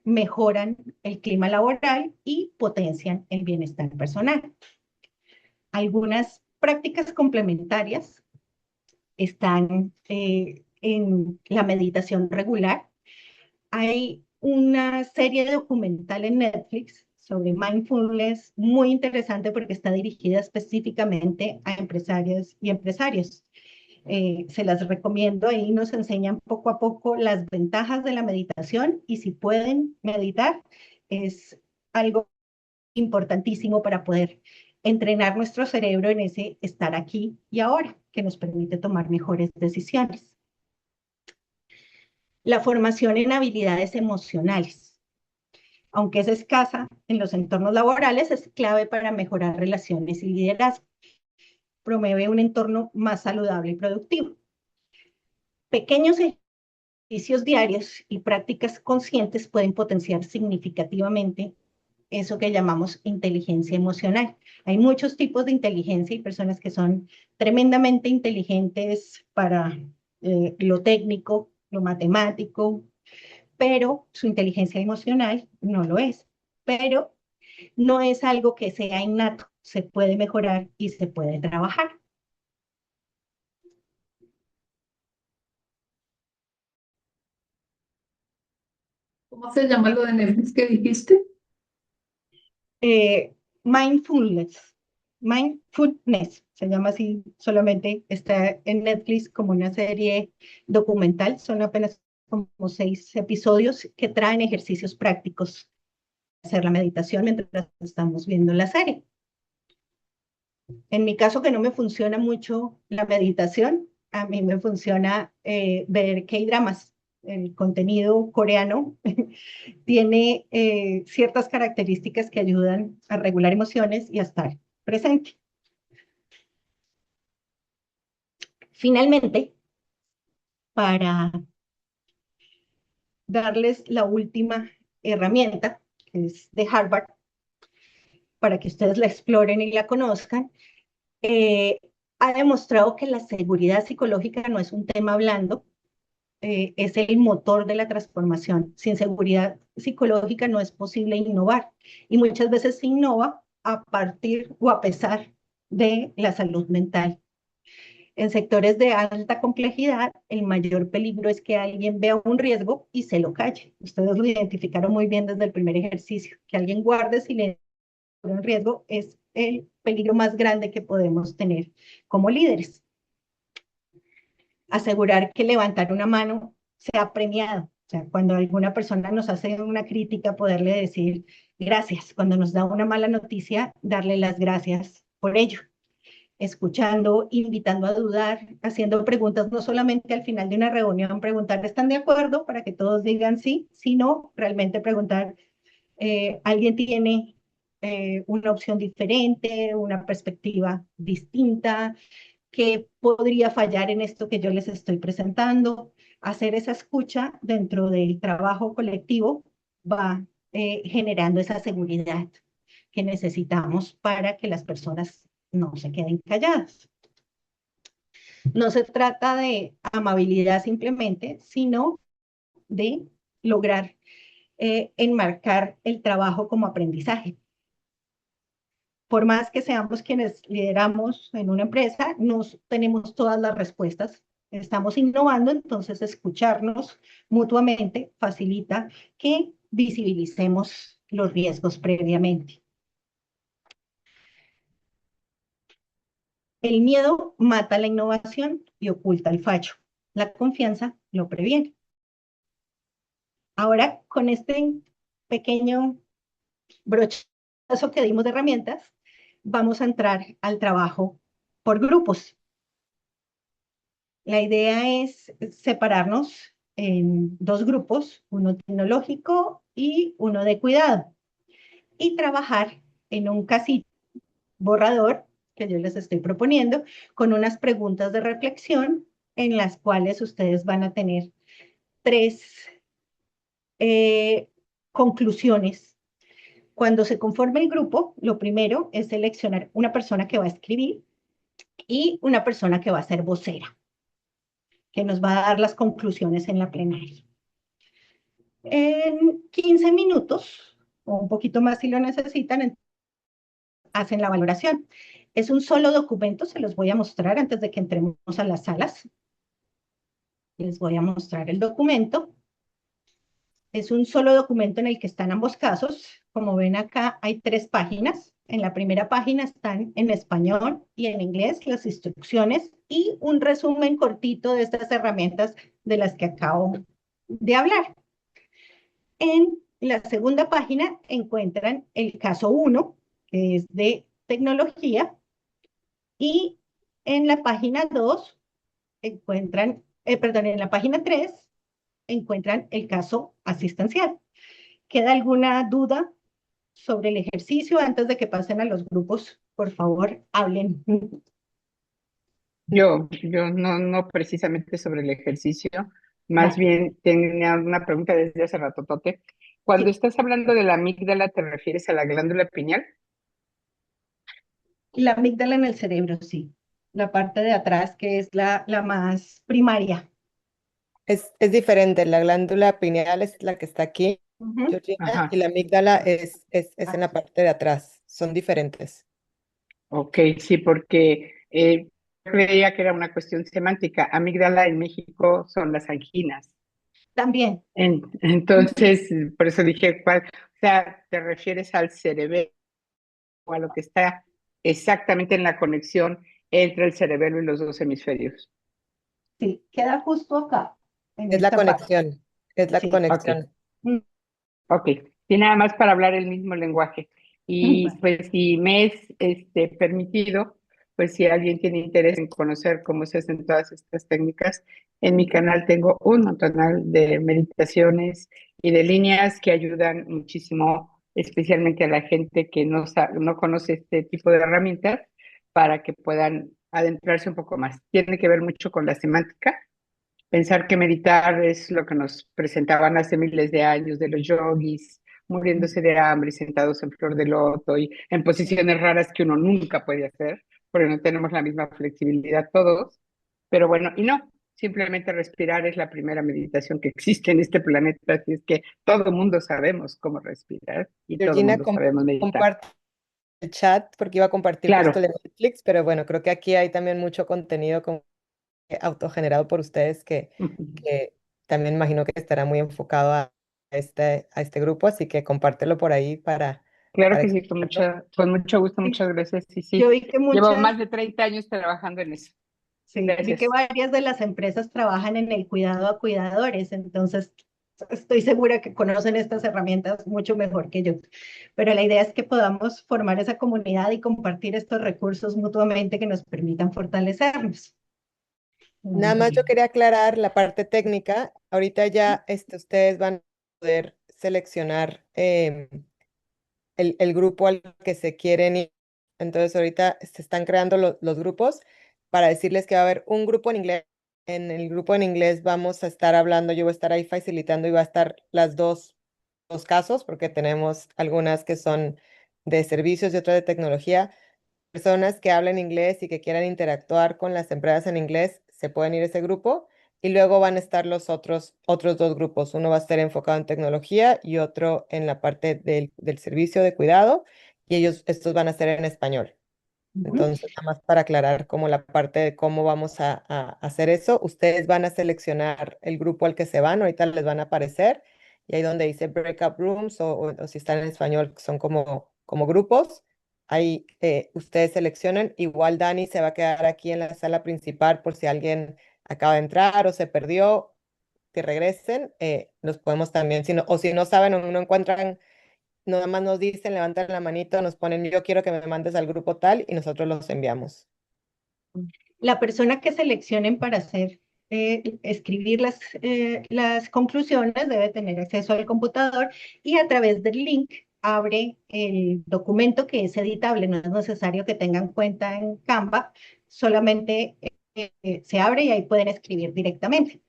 mejoran el clima laboral y potencian el bienestar personal. Algunas prácticas complementarias están en la meditación regular. Hay una serie documental en Netflix sobre mindfulness muy interesante porque está dirigida específicamente a empresarias y empresarios. Se las recomiendo, ahí nos enseñan poco a poco las ventajas de la meditación y si pueden meditar es algo importantísimo para poder entrenar nuestro cerebro en ese estar aquí y ahora, que nos permite tomar mejores decisiones. La formación en habilidades emocionales, aunque es escasa en los entornos laborales, es clave para mejorar relaciones y liderazgo. Promueve un entorno más saludable y productivo. Pequeños ejercicios diarios y prácticas conscientes pueden potenciar significativamente eso que llamamos inteligencia emocional. Hay muchos tipos de inteligencia y personas que son tremendamente inteligentes para lo técnico, lo matemático, pero su inteligencia emocional no lo es. Pero no es algo que sea innato, se puede mejorar y se puede trabajar. ¿Cómo se llama lo de Netflix que dijiste? Mindfulness, Mindfulness, se llama así, solamente está en Netflix como una serie documental, son apenas como 6 episodios que traen ejercicios prácticos para hacer la meditación mientras estamos viendo la serie. En mi caso que no me funciona mucho la meditación, a mí me funciona ver K-dramas. El contenido coreano tiene ciertas características que ayudan a regular emociones y a estar presente. Finalmente, para darles la última herramienta, que es de Harvard, para que ustedes la exploren y la conozcan, ha demostrado que la seguridad psicológica no es un tema blando, es el motor de la transformación. Sin seguridad psicológica no es posible innovar y muchas veces se innova a partir o a pesar de la salud mental. En sectores de alta complejidad, el mayor peligro es que alguien vea un riesgo y se lo calle. Ustedes lo identificaron muy bien desde el primer ejercicio. Que alguien guarde silencio sobre un riesgo es el peligro más grande que podemos tener como líderes. Asegurar que levantar una mano sea premiado. O sea, cuando alguna persona nos hace una crítica, poderle decir gracias. Cuando nos da una mala noticia, darle las gracias por ello. Escuchando, invitando a dudar, haciendo preguntas, no solamente al final de una reunión, preguntar, ¿están de acuerdo? Para que todos digan sí, sino realmente preguntar, ¿alguien tiene una opción diferente, una perspectiva distinta? ¿Qué podría fallar en esto que yo les estoy presentando? Hacer esa escucha dentro del trabajo colectivo va generando esa seguridad que necesitamos para que las personas no se queden calladas. No se trata de amabilidad simplemente, sino de lograr enmarcar el trabajo como aprendizaje. Por más que seamos quienes lideramos en una empresa, no tenemos todas las respuestas. Estamos innovando, entonces escucharnos mutuamente facilita que visibilicemos los riesgos previamente. El miedo mata la innovación y oculta el fallo. La confianza lo previene. Ahora, con este pequeño brochazo que dimos de herramientas, vamos a entrar al trabajo por grupos. La idea es separarnos en 2 grupos, uno tecnológico y uno de cuidado, y trabajar en un casito borrador que yo les estoy proponiendo con unas preguntas de reflexión en las cuales ustedes van a tener 3 conclusiones. Cuando se conforme el grupo, lo primero es seleccionar una persona que va a escribir y una persona que va a ser vocera, que nos va a dar las conclusiones en la plenaria. En 15 minutos, o un poquito más si lo necesitan, hacen la valoración. Es un solo documento, se los voy a mostrar antes de que entremos a las salas. Les voy a mostrar el documento. Es un solo documento en el que están ambos casos. Como ven acá, hay 3 páginas. En la primera página están en español y en inglés las instrucciones y un resumen cortito de estas herramientas de las que acabo de hablar. En la segunda página encuentran el caso 1, que es de tecnología, y en la página 2 encuentran, en la página 3 encuentran el caso asistencial. ¿Queda alguna duda sobre el ejercicio? Antes de que pasen a los grupos, por favor, hablen. Yo no precisamente sobre el ejercicio, más Vale. bien tenía una pregunta desde hace rato, Tote. Cuando Sí. estás hablando de la amígdala, ¿te refieres a la glándula pineal? La amígdala en el cerebro, sí. La parte de atrás, que es la más primaria. Es diferente, la glándula pineal es la que está aquí, Ujú. Georgina, y Ajá, la amígdala es en la parte de atrás, son diferentes. ok, sí, porque creía que era una cuestión semántica. Amígdala en México son las anginas. También. Entonces, por eso dije, ¿cuál? O sea, ¿te refieres al cerebelo o a lo que está exactamente en la conexión entre el cerebelo y los 2 hemisferios? Sí, queda justo acá, en Es la esta parte. conexión, es la Sí. Ok, conexión. Mm, ok. Y nada más para hablar el mismo lenguaje. Y Vale. pues si me es permitido, pues si alguien tiene interés en conocer cómo se hacen todas estas técnicas, en mi canal tengo un montonal de meditaciones y de líneas que ayudan muchísimo, especialmente a la gente que no conoce este tipo de herramientas, para que puedan adentrarse un poco más. Tiene que ver mucho con la semántica. Pensar que meditar es lo que nos presentaban hace miles de años de los yogis, muriéndose de hambre y sentados en flor de loto y en posiciones raras que uno nunca puede hacer, porque no tenemos la misma flexibilidad todos. Pero bueno, y no, simplemente respirar es la primera meditación que existe en este planeta, así es que todo el mundo sabemos cómo respirar y todo el Georgina, mundo sabemos meditar. comparte el chat porque iba a compartir justo el Claro. de Netflix, pero bueno, creo que aquí hay también mucho contenido autogenerado por ustedes que también imagino que estará muy enfocado a este grupo, así que compártelo por ahí Claro para que sí, explicarlo. con mucho gusto, Sí, muchas gracias. Sí, yo sí, vi que llevo muchas, más de 30 años trabajando en eso. sí, vi que Gracias. varias de las empresas trabajan en el cuidado a cuidadores, entonces estoy segura que conocen estas herramientas mucho mejor que yo. Pero la idea es que podamos formar esa comunidad y compartir estos recursos mutuamente que nos permitan fortalecernos. Nada más yo quería aclarar la parte técnica. Ahorita ya ustedes van a poder seleccionar el grupo al que se quieren ir. Entonces ahorita se están creando los grupos para decirles que va a haber un grupo en inglés. En el grupo en inglés vamos a estar hablando, yo voy a estar ahí facilitando y va a estar las dos casos porque tenemos algunas que son de servicios y otras de tecnología. Personas que hablen inglés y que quieran interactuar con las empresas en inglés se pueden ir a ese grupo y luego van a estar los otros 2 grupos. Uno va a estar enfocado en tecnología y otro en la parte del servicio de cuidado y estos van a ser en español. Entonces, nada más para aclarar como la parte de cómo vamos a hacer eso, ustedes van a seleccionar el grupo al que se van, ahorita les van a aparecer y ahí donde dice breakout rooms o si están en español son como grupos, ahí ustedes seleccionan, igual Dani se va a quedar aquí en la sala principal por si alguien acaba de entrar o se perdió, que regresen, nos podemos también, o si no saben o no encuentran nada más nos dicen, levantan la manito, nos ponen, yo quiero que me mandes al grupo tal y nosotros los enviamos. La persona que seleccionen para escribir las conclusiones debe tener acceso al computador y a través del link abre el documento que es editable, no es necesario que tengan cuenta en Canva, solamente se abre y ahí pueden escribir directamente.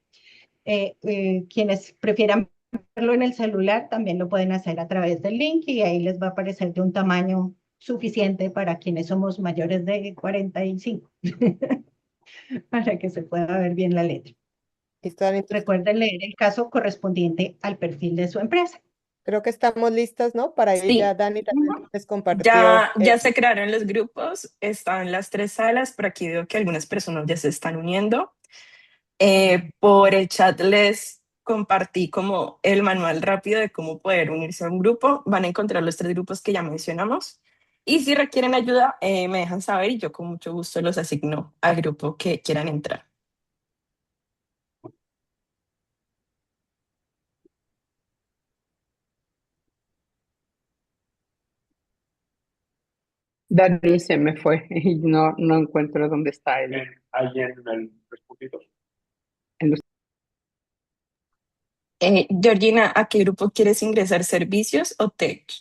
Quienes prefieran verlo en el celular también lo pueden hacer a través del link y ahí les va a aparecer de un tamaño suficiente para quienes somos mayores de 45, para que se pueda ver bien la letra. Recuerden leer el caso correspondiente al perfil de su empresa. Creo que estamos listas, ¿no? Para ir ya. Sí, Dani también les compartió. ya se crearon los grupos, están las 3 salas, por aquí veo que algunas personas ya se están uniendo. Por el chat les compartí como el manual rápido de cómo poder unirse a un grupo. Van a encontrar los 3 grupos que ya mencionamos. Y si requieren ayuda, me dejan saber y yo con mucho gusto los asigno al grupo que quieran entrar. Dani se me fue y no encuentro dónde está él. Ahí en los puntitos. Georgina, ¿a qué grupo quieres ingresar? ¿Servicios o tech?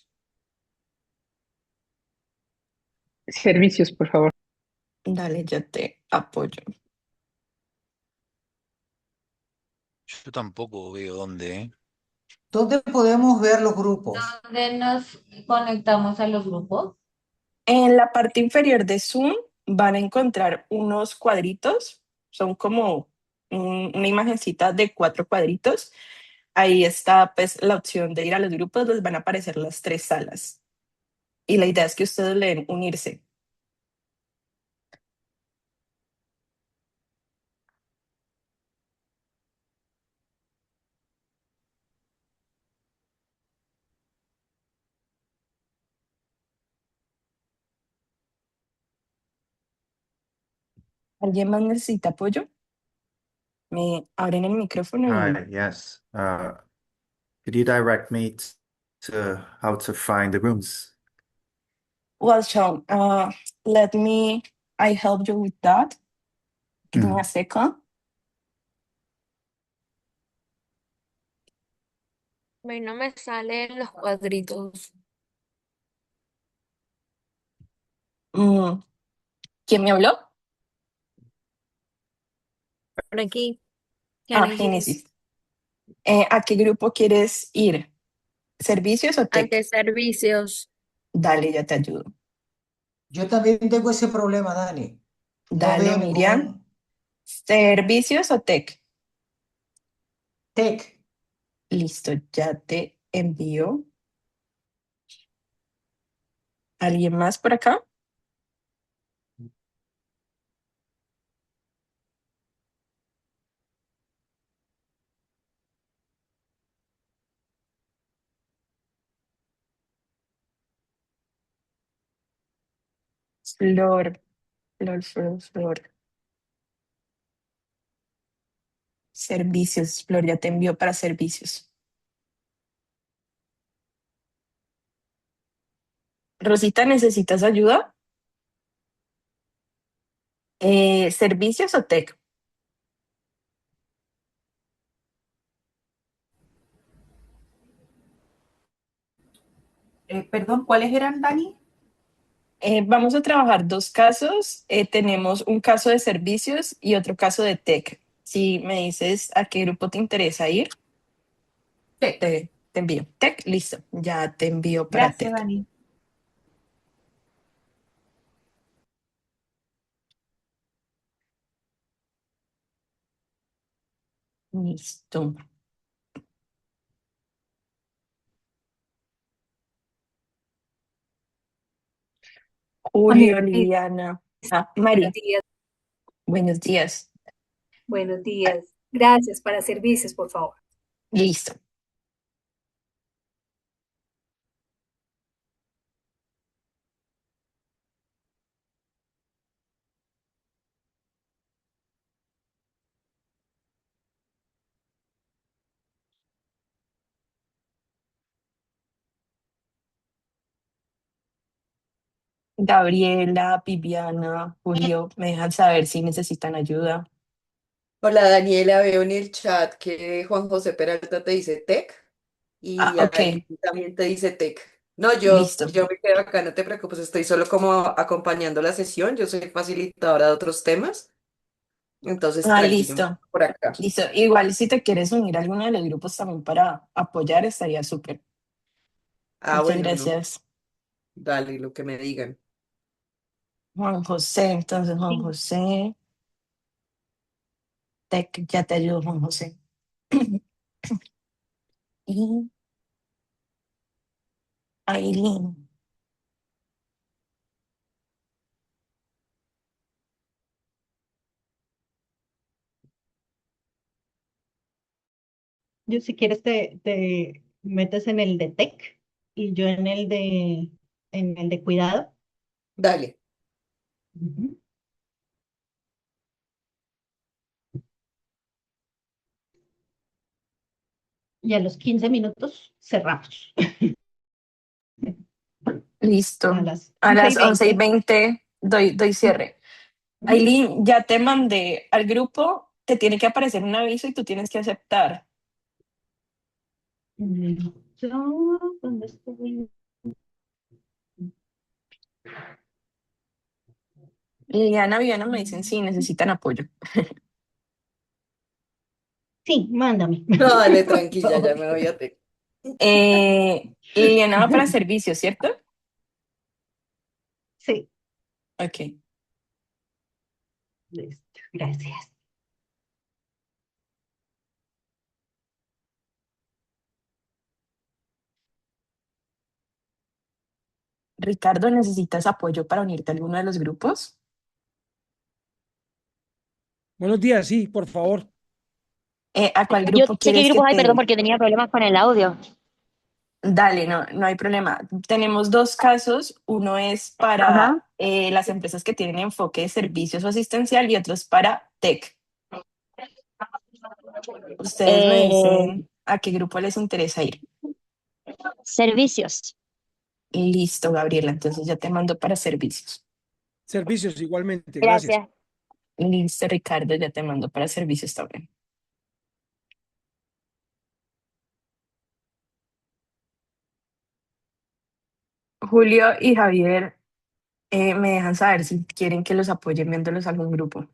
Servicios, por favor. Dale, yo te apoyo. Yo tampoco veo dónde, ¿eh? ¿Dónde podemos ver los grupos? ¿Dónde nos conectamos a los grupos? En la parte inferior de Zoom van a encontrar unos cuadritos, son como una imagencita de 4 cuadritos. Ahí está pues la opción de ir a los grupos, les van a aparecer las 3 salas. Y la idea es que ustedes le den unirse. ¿Alguien más necesita apoyo? Me abren el micrófono y... Hi, yes. Could you direct me to how to find the rooms? Well, Sean, I help you with that. Give me a second. A mí no me salen los cuadritos. ¿Quién me habló? Por aquí. Génesis. ¿A qué grupo quieres ir? ¿Servicios o tech? Ante servicios. Dale, ya te ayudo. Yo también tengo ese problema, Dani. No Dale, veo Miriam. ¿Servicios o tech? Tech. Listo, ya te envío. ¿Alguien más por acá? Flor. Servicios, Flor, ya te envió para servicios. Rosita, ¿necesitas ayuda? ¿Servicios o tech? Perdón, ¿cuáles eran, Dani? Vamos a trabajar 2 casos. Tenemos un caso de servicios y otro caso de tech. Si me dices a qué grupo te interesa ir, te envío. Tech, listo. Ya te envío para Gracias, tech. Dani. Listo. Julio, Liliana. Mari. Buenos días. Buenos días. Buenos días. Gracias. Para servicios, por favor. Listo. Gabriela, Viviana, Julio, me dejan saber si necesitan ayuda. Hola Daniela, veo en el chat que Juan José Peralta te dice tech y Ok. ahí también te dice tech. No, yo, Listo. yo me quedo acá, no te preocupes, estoy solo como acompañando la sesión, yo soy facilitadora de otros temas, entonces Ah, tranquilo, me quedo listo. por acá. Listo. Igual si te quieres unir a alguno de los grupos también para apoyar, estaría súper. Ah, Muchas bueno, no, gracias. dale, lo que me digan. Juan José, entonces Juan Sí. José, ya te ayudo, Juan José. Y Aileen. Yo si quieres te metes en el de tech y yo en el de cuidado. Dale. Ujú. Y a los 15 minutos cerramos. Listo. A las A 11 y las 20. 11:20 doy cierre. Ujú. Aileen, ya te mandé al grupo, te tiene que aparecer un aviso y tú tienes que aceptar. ¿Dónde estoy? Liliana, Viviana me dicen sí, necesitan apoyo. Sí, mándame. Dale, Por tranquila, ya favor. me voy a te. Liliana va para servicio, ¿cierto? Sí, Ok. listo. Gracias. Ricardo, ¿necesitas apoyo para unirte a alguno de los grupos? Buenos días, sí, por favor. ¿A cuál Yo grupo sé qué quieres que grupos hay, perdón, te... porque tenía problemas con el audio. Dale, no hay problema. Tenemos dos casos. Uno es para Ajá. las empresas que tienen enfoque de servicios o asistencial y otro es para tech. Ustedes me Eh, dicen a qué grupo les interesa ir. Servicios. Listo, Gabriela. Entonces ya te mando para servicios. Servicios igualmente, gracias. Gracias. Listo, Ricardo, ya te mando para servicios también. Julio y Javier me dejan saber si quieren que los apoye viéndolos a algún grupo.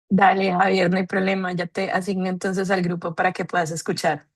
Dale, Javier, no hay problema. Ya te asigno entonces al grupo para que puedas escuchar.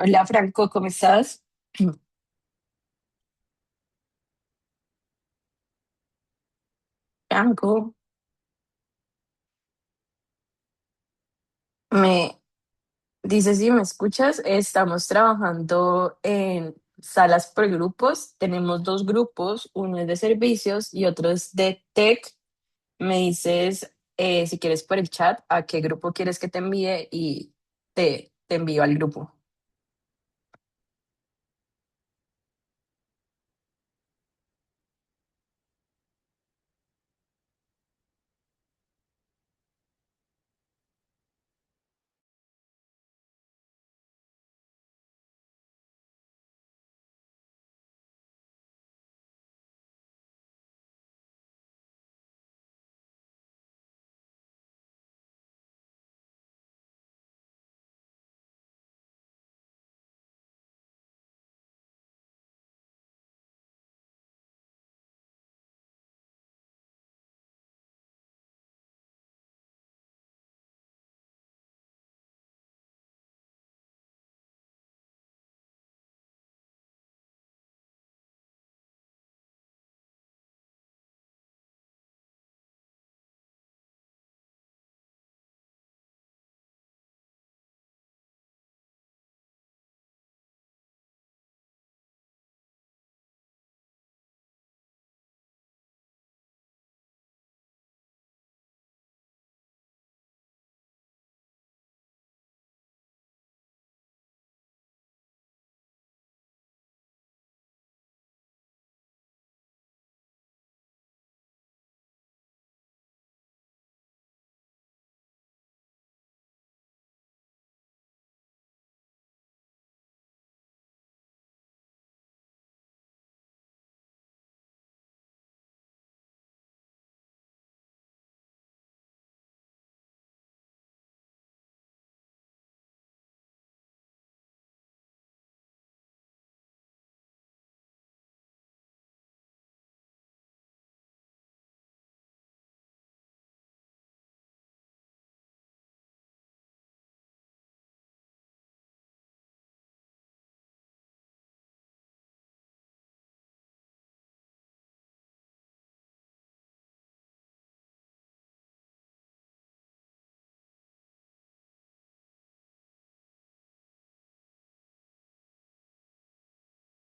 Hola Franco, ¿cómo estás? Franco, me dices si me escuchas, estamos trabajando en salas por grupos, tenemos dos grupos, uno es de servicios y otro es de tech. Me dices si quieres por el chat a qué grupo quieres que te envíe y te envío al grupo.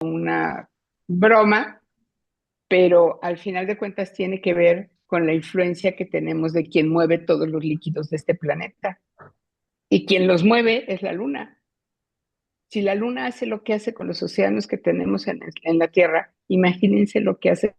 Una broma, pero al final de cuentas tiene que ver con la influencia que tenemos de quien mueve todos los líquidos de este planeta. Y quien los mueve es la luna. Si la luna hace lo que hace con los océanos que tenemos en la Tierra, imagínense lo que hace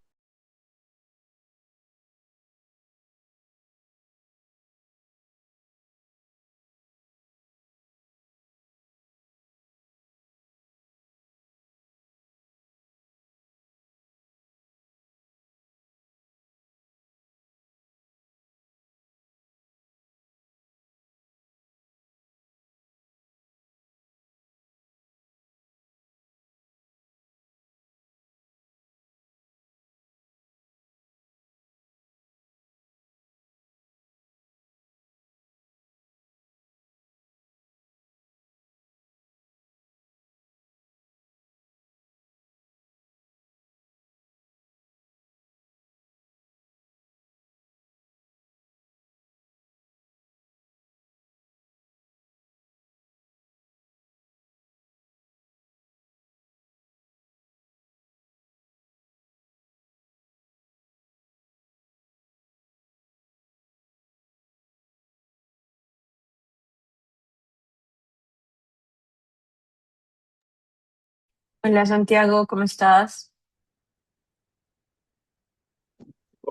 Hola Santiago, ¿cómo estás?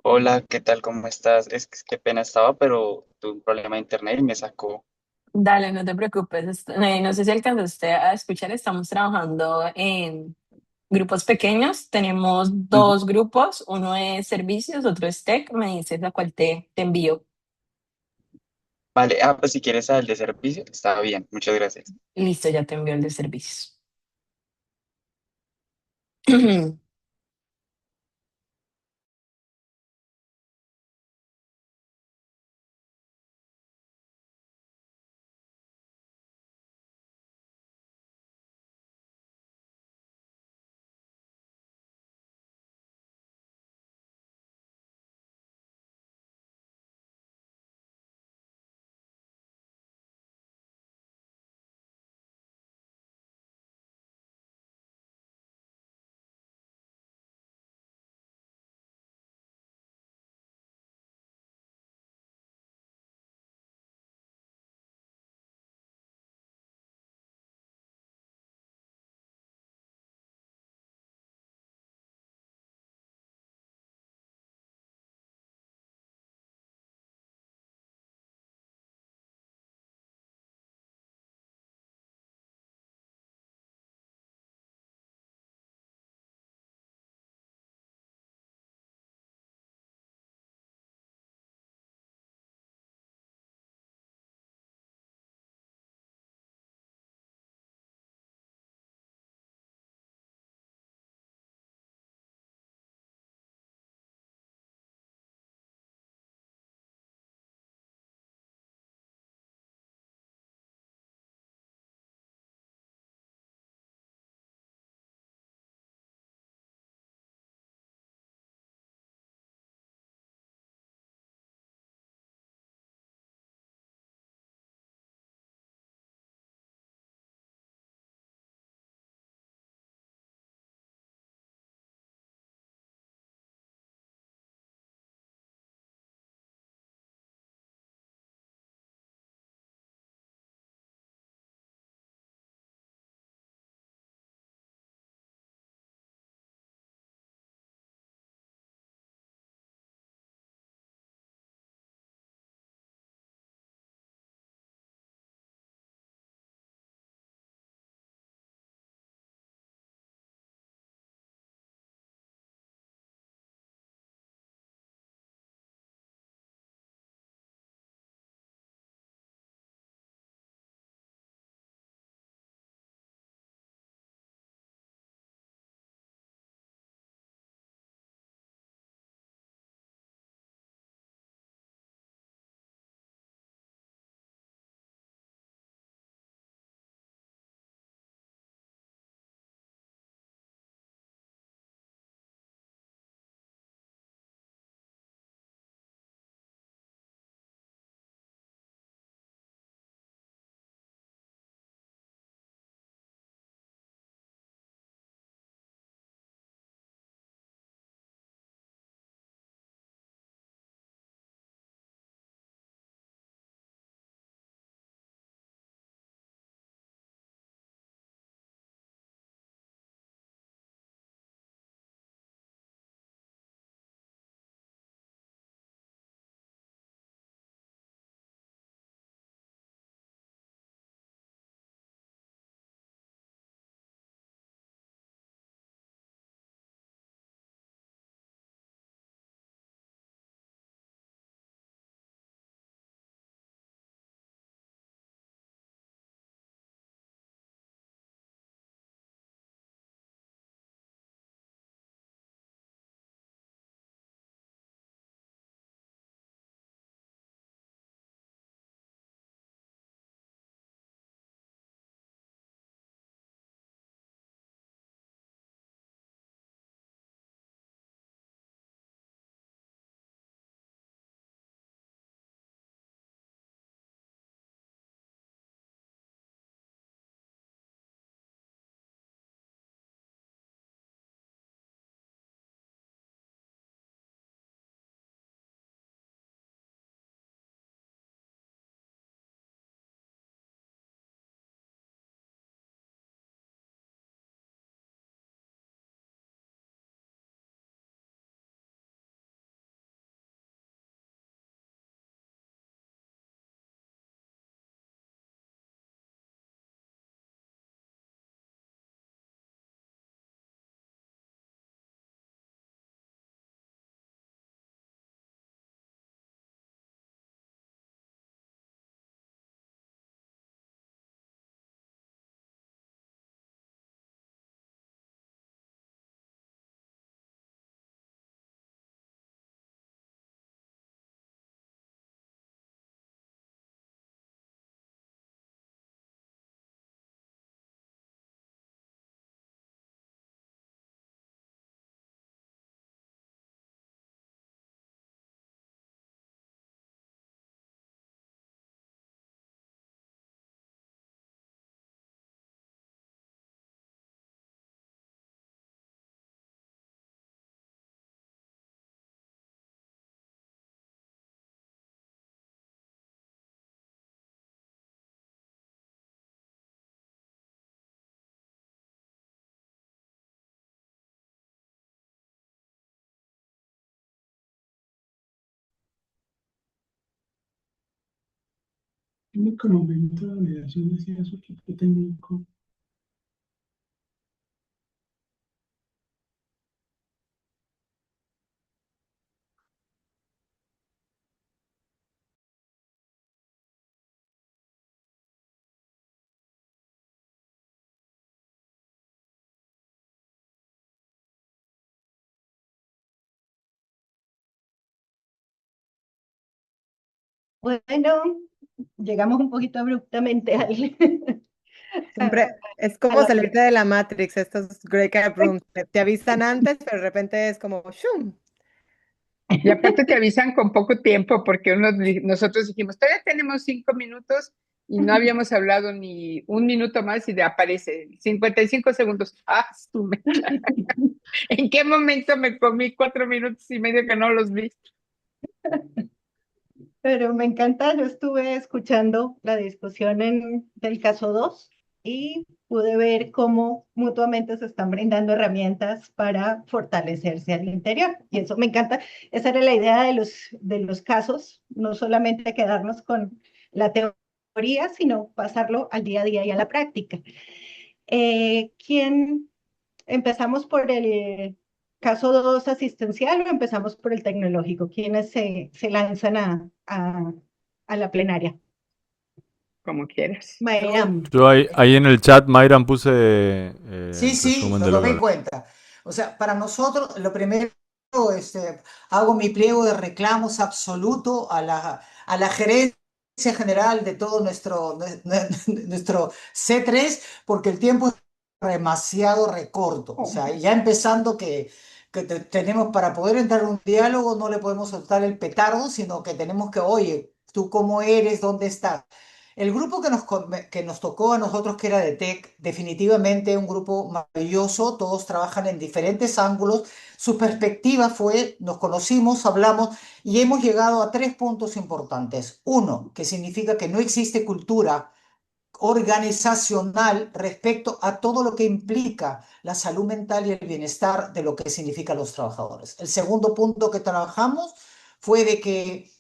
Hola, ¿qué tal? ¿Cómo estás? Es que qué pena estaba, pero tuve un problema de internet y me sacó. Dale, no te preocupes. No sé si alcanzaste a escuchar, estamos trabajando en grupos pequeños. Tenemos Ujú. dos grupos, uno es servicios, otro es tech. Me dices a cuál te envío. Vale, pues si quieres al de servicio, está bien, muchas gracias. Listo, ya te envío el de servicios. único momento de validación decía su equipo técnico. Bueno, llegamos un poquito abruptamente al, Siempre es a como la... salirte de la Matrix, estos Grey Cap Rooms. Te avisan antes, pero de repente es como ¡shum! Y aparte te avisan con poco tiempo porque nosotros dijimos, todavía tenemos 5 minutos y no habíamos hablado ni un minuto más y aparece 55 segundos. ¡Ah, su mecha! ¿En qué momento me comí 4 minutos y medio que no los vi? Pero me encanta, yo estuve escuchando la discusión del caso 2 y pude ver cómo mutuamente se están brindando herramientas para fortalecerse al interior. Y eso me encanta. Esa era la idea de los casos, no solamente quedarnos con la teoría, sino pasarlo al día a día y a la práctica. ¿Quién empezamos por el caso 2 asistencial o empezamos por el tecnológico? ¿Quiénes se lanzan a la plenaria? Como quieras. Mayram. Yo ahí en el chat, Mayran, puse Sí, el sí, resumen lo de lo tomé en que... cuenta. O sea, para nosotros, lo primero, hago mi pliego de reclamos absoluto a la gerencia general de todo nuestro C3, porque el tiempo es demasiado recorto. O sea, ya empezando que tenemos para poder entrar en un diálogo, no le podemos soltar el petardo, sino que tenemos que, oye, ¿tú cómo eres? ¿Dónde estás? El grupo que nos tocó a nosotros, que era de Tech, definitivamente un grupo maravilloso, todos trabajan en diferentes ángulos. Su perspectiva fue, nos conocimos, hablamos y hemos llegado a 3 puntos importantes. Uno, que significa que no existe cultura organizacional respecto a todo lo que implica la salud mental y el bienestar de lo que significan los trabajadores. El segundo punto que trabajamos fue de que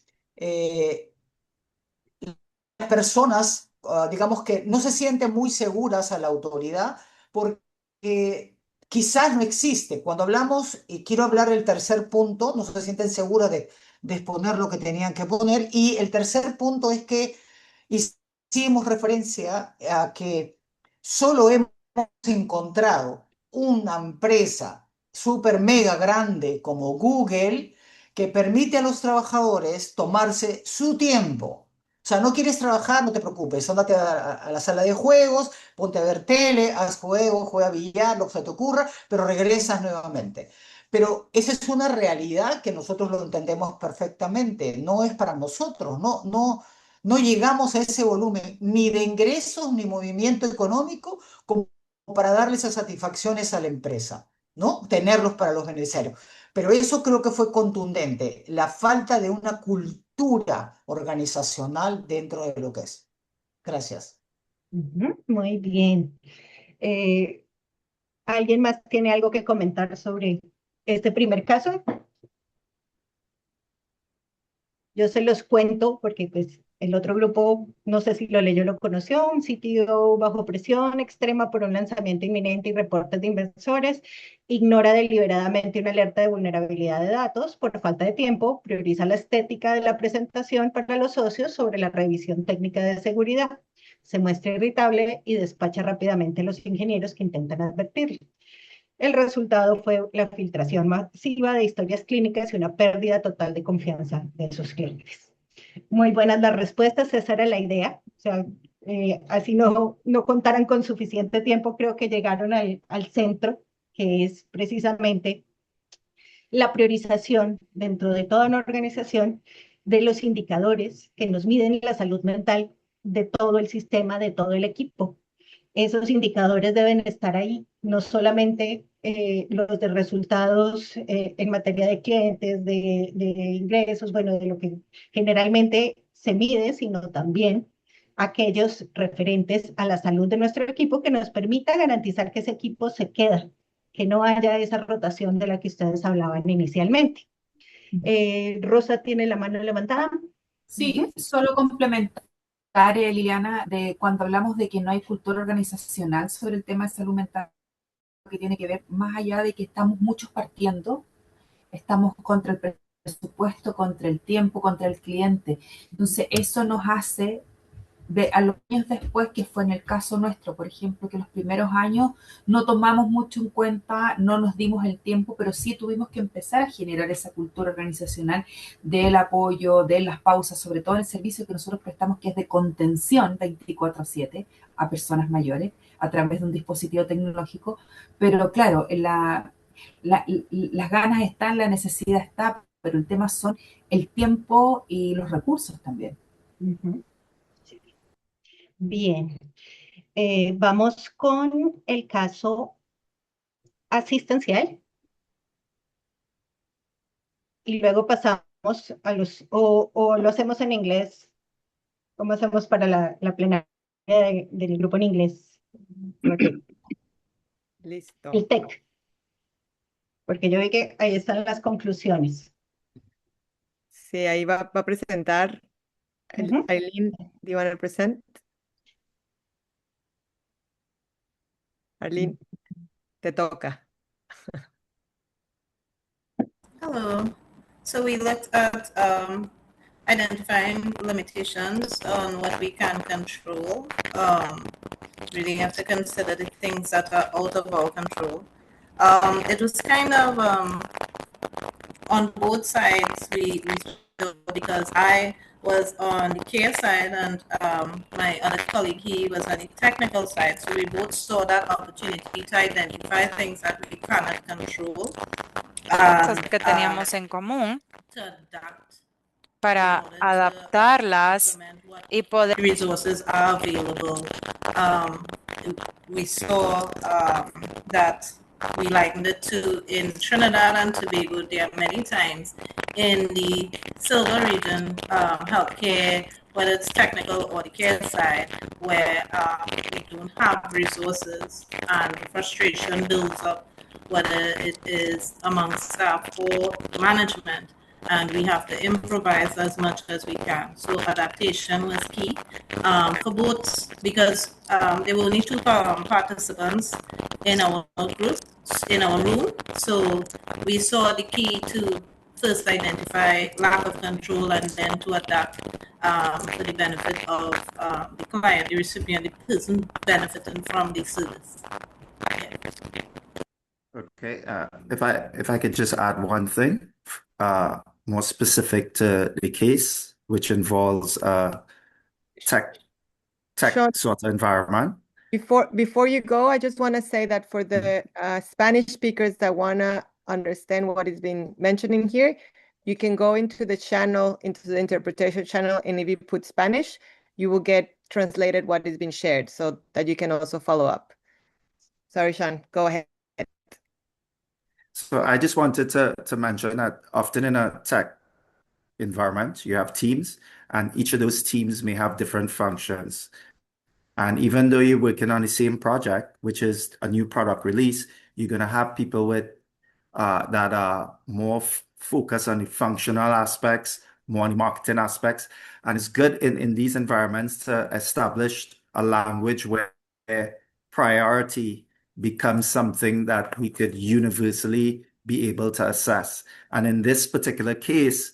las personas, digamos que no se sienten muy seguras a la autoridad porque quizás no existe. Cuando hablamos, y quiero hablar del tercer punto, no se sienten seguras de exponer lo que tenían que poner. Y el tercer punto es que hicimos referencia a que solo hemos encontrado una empresa súper mega grande como Google que permite a los trabajadores tomarse su tiempo. O sea, no quieres trabajar, no te preocupes, ándate a la sala de juegos, ponte a ver tele, haz juegos, juega billar, lo que se te ocurra, pero regresas nuevamente. Pero esa es una realidad que nosotros lo entendemos perfectamente, no es para nosotros, no llegamos a ese volumen ni de ingresos ni movimiento económico como para darle esas satisfacciones a la empresa, ¿no? Tenerlos para los beneficiarios. Pero eso creo que fue contundente, la falta de una cultura organizacional dentro de lo que es. Gracias. Muy bien. ¿Alguien más tiene algo que comentar sobre este primer caso? Yo se los cuento porque pues el otro grupo, no sé si lo leyó o lo conoció, un sitio bajo presión extrema por un lanzamiento inminente y reportes de inversores, ignora deliberadamente una alerta de vulnerabilidad de datos por falta de tiempo, prioriza la estética de la presentación para los socios sobre la revisión técnica de seguridad, se muestra irritable y despacha rápidamente a los ingenieros que intentan advertirle. El resultado fue la filtración masiva de historias clínicas y una pérdida total de confianza de sus clientes. Muy buenas las respuestas, esa era la idea. O sea, así no contaran con suficiente tiempo, creo que llegaron al centro, que es precisamente la priorización dentro de toda una organización de los indicadores que nos miden la salud mental de todo el sistema, de todo el equipo. Esos indicadores deben estar ahí, no solamente los de resultados en materia de clientes, de ingresos, bueno, de lo que generalmente se mide, sino también aquellos referentes a la salud de nuestro equipo que nos permita garantizar que ese equipo se queda, que no haya esa rotación de la que ustedes hablaban inicialmente. Rosa tiene la mano levantada. Sí, solo complementar aclare, Liliana, de cuando hablamos de que no hay cultura organizacional sobre el tema de salud mental, que tiene que ver más allá de que estamos muchos partiendo, estamos contra el presupuesto, contra el tiempo, contra el cliente. Entonces, eso nos hace a los años después, que fue en el caso nuestro, por ejemplo, que los primeros años no tomamos mucho en cuenta, no nos dimos el tiempo, pero sí tuvimos que empezar a generar esa cultura organizacional del apoyo, de las pausas, sobre todo en el servicio que nosotros prestamos, que es de contención 24/7 a personas mayores a través de un dispositivo tecnológico. Pero claro, las ganas están, la necesidad está, pero el tema son el tiempo y los recursos también. Bien, vamos con el caso asistencial y luego pasamos a o lo hacemos en inglés, ¿cómo hacemos para la plenaria del grupo en inglés? Listo. El TEC, porque yo vi que ahí están las conclusiones. Sí, ahí va a presentar Aileen. Do you want to present? Arlene, te toca. Hello. So we looked at identifying limitations on what we can control. Really have to consider the things that are out of our control. It was kind of on both sides, because I was on the care side and my other colleague, he was on the technical side. So we both saw that opportunity to identify things that we cannot control. Cosas que teníamos en común para adaptarlas y poder. Resources are available. We saw that we likened it to in Trinidad and Tobago. There are many times in the silver region, healthcare, whether it's technical or the care side, where we don't have resources and frustration builds up, whether it is amongst staff or management, and we have to improvise as much as we can. So adaptation was key for both, because there were only 2 participants in our group, in our room. So we saw the key to first identify lack of control and then to adapt for the benefit of the client, the recipient, the person benefiting from the service. Okay, if I could just add one thing, more specific to the case, which involves tech Sure. sort of environment. Before you go, I just want to say that for the Spanish speakers that want to understand what is being mentioned in here, you can go into the channel, into the interpretation channel, and if you put Spanish, you will get translated what is being shared so that you can also follow up. Sorry, Sean, go ahead. So I just wanted to mention that often in a tech environment, you have teams, and each of those teams may have different functions. And even though you're working on the same project, which is a new product release, you're going to have people with that are more focused on the functional aspects, more on the marketing aspects. And it's good in these environments to establish a language where priority becomes something that we could universally be able to assess. And in this particular case,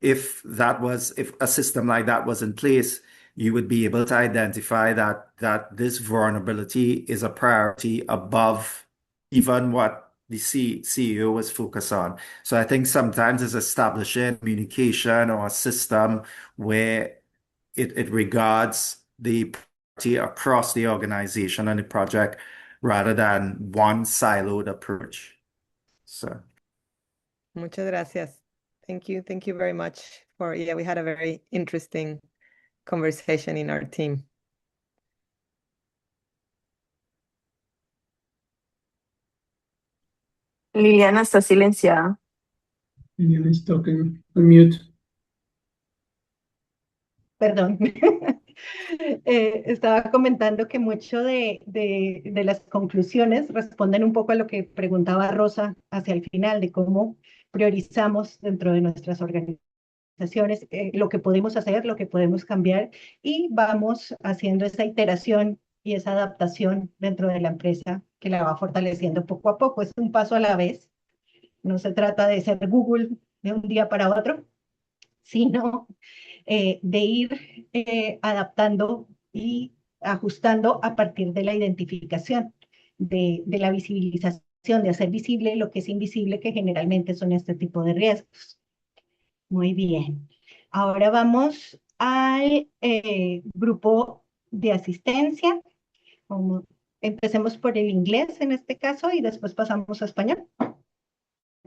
if a system like that was in place, you would be able to identify that this vulnerability is a priority above even what the CEO was focused on. So I think sometimes it's establishing communication or a system where it regards the priority across the organization and the project rather than one siloed approach. So. Muchas gracias. Thank you. Thank you very much we had a very interesting conversation in our team. Liliana está silenciada. Liliana is talking on mute. Perdón. Estaba comentando que mucho de las conclusiones responden un poco a lo que preguntaba Rosa hacia el final, de cómo priorizamos dentro de nuestras organizaciones organizaciones, lo que podemos hacer, lo que podemos cambiar, y vamos haciendo esa iteración y esa adaptación dentro de la empresa que la va fortaleciendo poco a poco. Es un paso a la vez. No se trata de ser Google de un día para otro, sino de ir adaptando y ajustando a partir de la identificación, de la visibilización, de hacer visible lo que es invisible, que generalmente son este tipo de riesgos. Muy bien. Ahora vamos al grupo de asistencia. Empecemos por el inglés en este caso y después pasamos a español.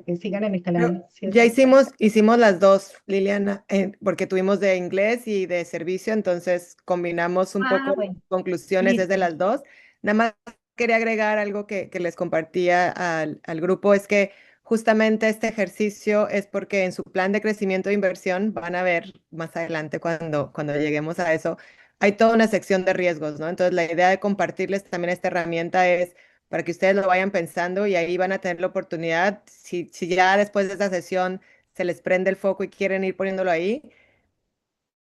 Que sigan en el calendario. Ya hicimos las dos, Liliana, porque tuvimos de inglés y de servicio, entonces combinamos un poco Bueno, las conclusiones desde listo. las dos. Nada más quería agregar algo que les compartía al grupo, es que justamente este ejercicio es porque en su plan de crecimiento e inversión, van a ver más adelante cuando lleguemos a eso, hay toda una sección de riesgos, ¿no? Entonces la idea de compartirles también esta herramienta es para que ustedes lo vayan pensando y ahí van a tener la oportunidad, si ya después de esta sesión se les prende el foco y quieren ir poniéndolo ahí,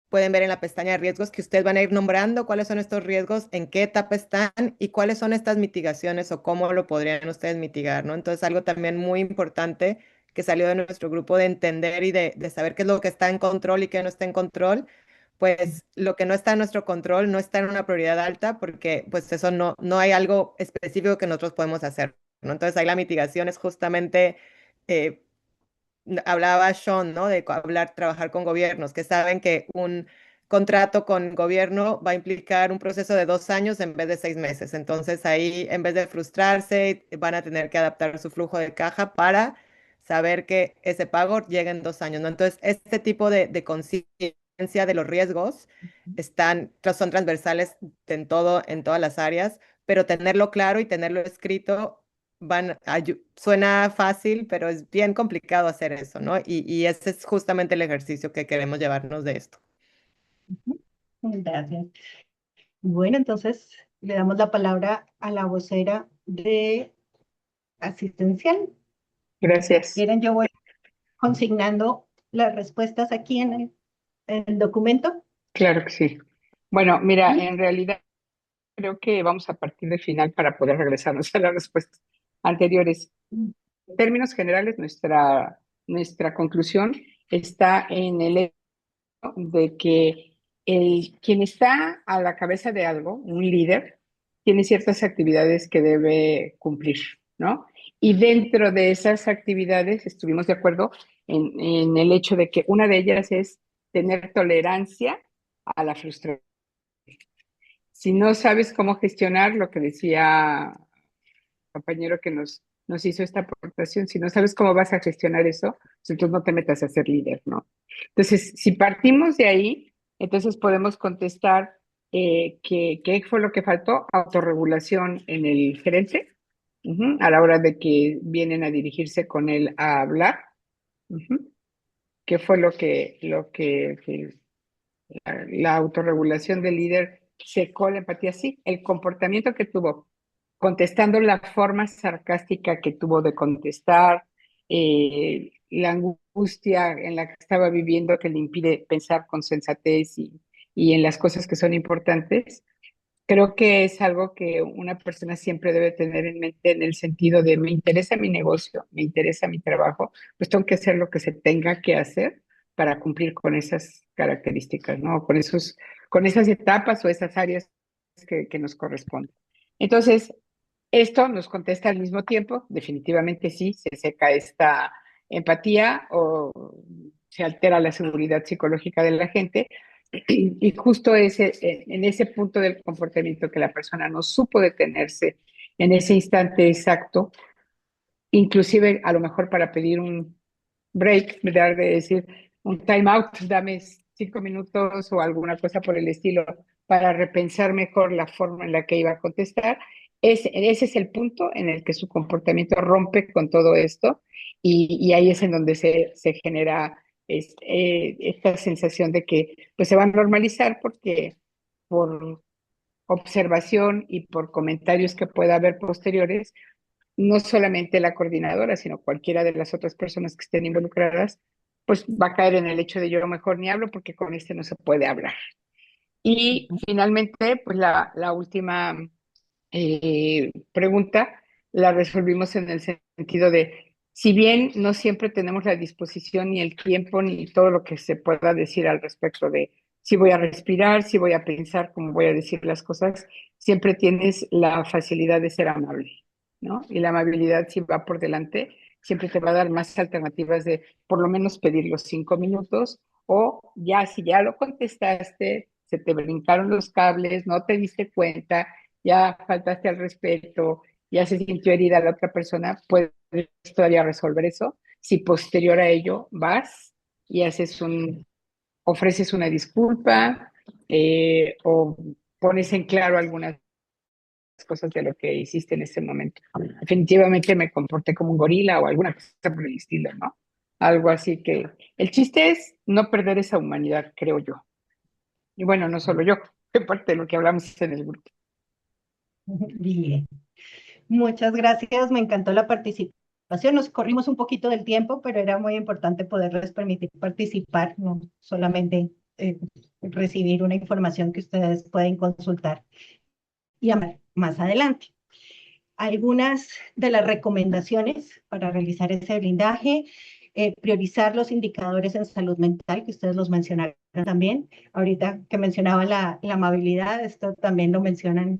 pueden ver en la pestaña de riesgos que ustedes van a ir nombrando cuáles son estos riesgos, en qué etapa están y cuáles son estas mitigaciones o cómo lo podrían ustedes mitigar, ¿no? Entonces, algo también muy importante que salió de nuestro grupo de entender y de saber qué es lo que está en control y qué no está en control, pues lo que no está en nuestro control no está en una prioridad alta porque pues eso no hay algo específico que nosotros podemos hacer, ¿no? Entonces ahí la mitigación es justamente, eh, hablaba Sean, ¿no? De trabajar con gobiernos, que saben que un contrato con gobierno va a implicar un proceso de 2 años en vez de 6 meses. Entonces ahí, en vez de frustrarse, van a tener que adaptar su flujo de caja para saber que ese pago llega en 2 años, ¿no? Entonces, este tipo de conciencia de los riesgos son transversales en todas las áreas, pero tenerlo claro y tenerlo escrito suena fácil, pero es bien complicado hacer eso, ¿no? Y ese es justamente el ejercicio que queremos llevarnos de esto. Gracias. Bueno, entonces le damos la palabra a la vocera de asistencial. Gracias. ¿Quieren? Yo voy consignando las respuestas aquí en el documento. Claro que sí. Bueno, mira, en realidad creo que vamos a partir del final para poder regresarnos a las respuestas anteriores. En términos generales, nuestra conclusión está en el hecho de que quien está a la cabeza de algo, un líder, tiene ciertas actividades que debe cumplir, ¿no? Y dentro de esas actividades estuvimos de acuerdo en el hecho de que una de ellas es tener tolerancia a la frustración. Si no sabes cómo gestionar lo que decía el compañero que nos hizo esta aportación, si no sabes cómo vas a gestionar eso, pues entonces no te metas a ser líder, ¿no? Entonces, si partimos de ahí, entonces podemos contestar qué fue lo que faltó: autorregulación en el gerente, a la hora de que vienen a dirigirse con él a hablar. ¿Qué fue que la autorregulación del líder secó la empatía? Sí, el comportamiento que tuvo, contestando, la forma sarcástica que tuvo de contestar, la angustia en la que estaba viviendo que le impide pensar con sensatez y en las cosas que son importantes. Creo que es algo que una persona siempre debe tener en mente, en el sentido de: me interesa mi negocio, me interesa mi trabajo, pues tengo que hacer lo que se tenga que hacer para cumplir con esas características, ¿no? Con esas etapas o esas áreas que nos corresponden. Entonces, esto nos contesta al mismo tiempo: definitivamente sí, se seca esta empatía o se altera la seguridad psicológica de la gente. Y justo en ese punto del comportamiento, que la persona no supo detenerse en ese instante exacto, inclusive a lo mejor para pedir un break, ¿verdad? De decir un time out, dame 5 minutos o alguna cosa por el estilo, para repensar mejor la forma en la que iba a contestar. Ese es el punto en el que su comportamiento rompe con todo esto, y ahí es en donde se genera esta sensación de que pues se va a normalizar, porque por observación y por comentarios que pueda haber posteriores, no solamente la coordinadora, sino cualquiera de las otras personas que estén involucradas, pues va a caer en el hecho de yo mejor ni hablo porque con este no se puede hablar. Y finalmente, pues la última pregunta la resolvimos en el sentido de, si bien no siempre tenemos la disposición ni el tiempo ni todo lo que se pueda decir al respecto de si voy a respirar, si voy a pensar, cómo voy a decir las cosas, siempre tienes la facilidad de ser amable, ¿no? Y la amabilidad, si va por delante, siempre te va a dar más alternativas de por lo menos pedir los 5 minutos, o ya si ya lo contestaste, se te brincaron los cables, no te diste cuenta, ya faltaste al respeto, ya se sintió herida la otra persona, puedes todavía resolver eso. Si posterior a ello vas y ofreces una disculpa, o pones en claro algunas cosas de lo que hiciste en ese momento. Definitivamente me comporté como un gorila o alguna cosa por el estilo, ¿no? Algo así que el chiste es no perder esa humanidad, creo yo. Y bueno, no solo yo, es parte de lo que hablamos en el grupo. Bien. Muchas gracias, me encantó la participación. Nos corrimos un poquito del tiempo, pero era muy importante poderles permitir participar, no solamente recibir una información que ustedes pueden consultar y amar más adelante. Algunas de las recomendaciones para realizar ese blindaje: priorizar los indicadores en salud mental, que ustedes los mencionaron también. Ahorita que mencionaba la amabilidad, esto también lo mencionan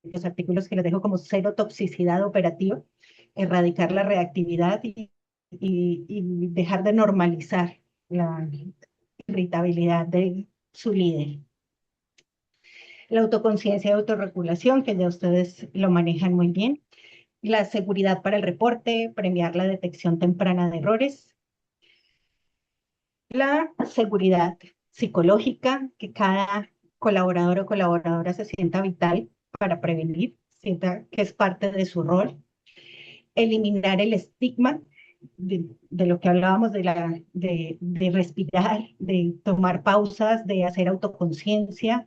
los artículos que les dejo como cero toxicidad operativa, erradicar la reactividad y dejar de normalizar la irritabilidad de su líder. La autoconciencia y autorregulación, que ya ustedes lo manejan muy bien. La seguridad para el reporte, premiar la detección temprana de errores. La seguridad psicológica, que cada colaborador o colaboradora se sienta vital para prevenir, sienta que es parte de su rol. Eliminar el estigma de lo que hablábamos de respirar, de tomar pausas, de hacer autoconciencia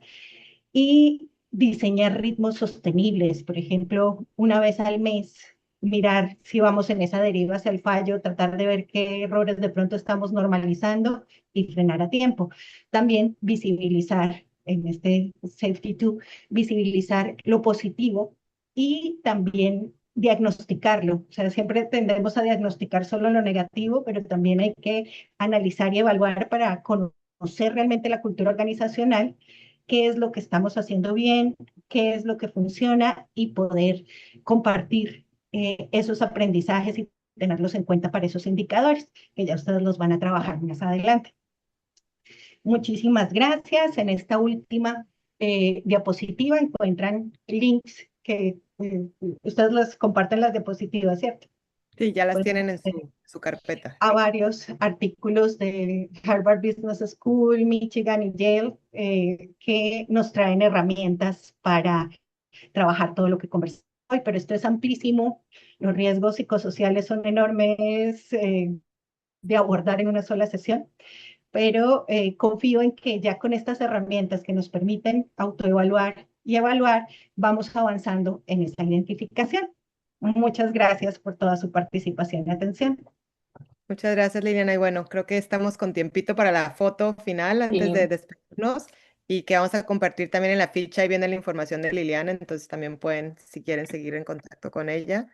y diseñar ritmos sostenibles. Por ejemplo, una vez al mes, mirar si vamos en esa deriva hacia el fallo, tratar de ver qué errores de pronto estamos normalizando y frenar a tiempo. También visibilizar en este Safety 2, visibilizar lo positivo y también diagnosticarlo. O sea, siempre tendemos a diagnosticar solo lo negativo, pero también hay que analizar y evaluar para conocer realmente la cultura organizacional, qué es lo que estamos haciendo bien, qué es lo que funciona y poder compartir esos aprendizajes y tenerlos en cuenta para esos indicadores, que ya ustedes los van a trabajar más adelante. Muchísimas gracias. En esta última diapositiva encuentran links que ustedes les comparten las diapositivas, ¿cierto? Sí, ya las Pues, tienen en su carpeta. a varios artículos de Harvard Business School, Michigan y Yale, que nos traen herramientas para trabajar todo lo que conversamos hoy, pero esto es amplísimo. Los riesgos psicosociales son enormes de abordar en una sola sesión, pero confío en que ya con estas herramientas que nos permiten autoevaluar y evaluar, vamos avanzando en esta identificación. Muchas gracias por toda su participación y atención. Muchas gracias, Liliana. Y bueno, creo que estamos con tiempito para la foto final antes de Sí. despedirnos, y que vamos a compartir también en la ficha. Ahí viene la información de Liliana, entonces también pueden, si quieren, seguir en contacto con ella.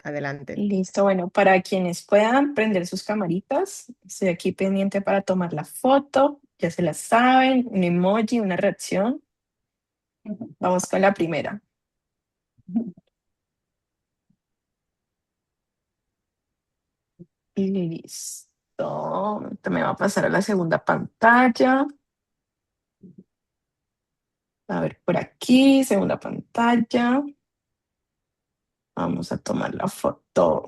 Adelante. Listo, bueno, para quienes puedan prender sus camaritas, estoy aquí pendiente para tomar la foto, ya se la saben, un emoji, una reacción. Vamos con la primera. Y listo, me va a pasar a la segunda pantalla. A ver, por aquí, segunda pantalla. Vamos a tomar la foto.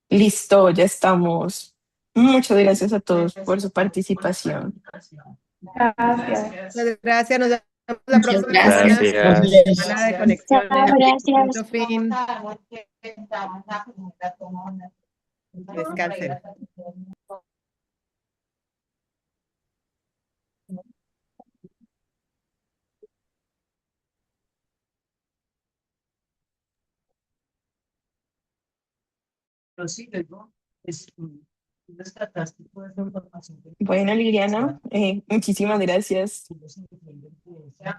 Listo, ya estamos. Muchas gracias a todos por su participación. Gracias. Muchas gracias. Nos vemos la Muchas próxima gracias. semana. Gracias. Semana de Chao, conexiones. gracias. Punto fin. Descansen. Pero sí, rescataste toda esa información que Bueno, Liliana, muchísimas gracias. necesitas.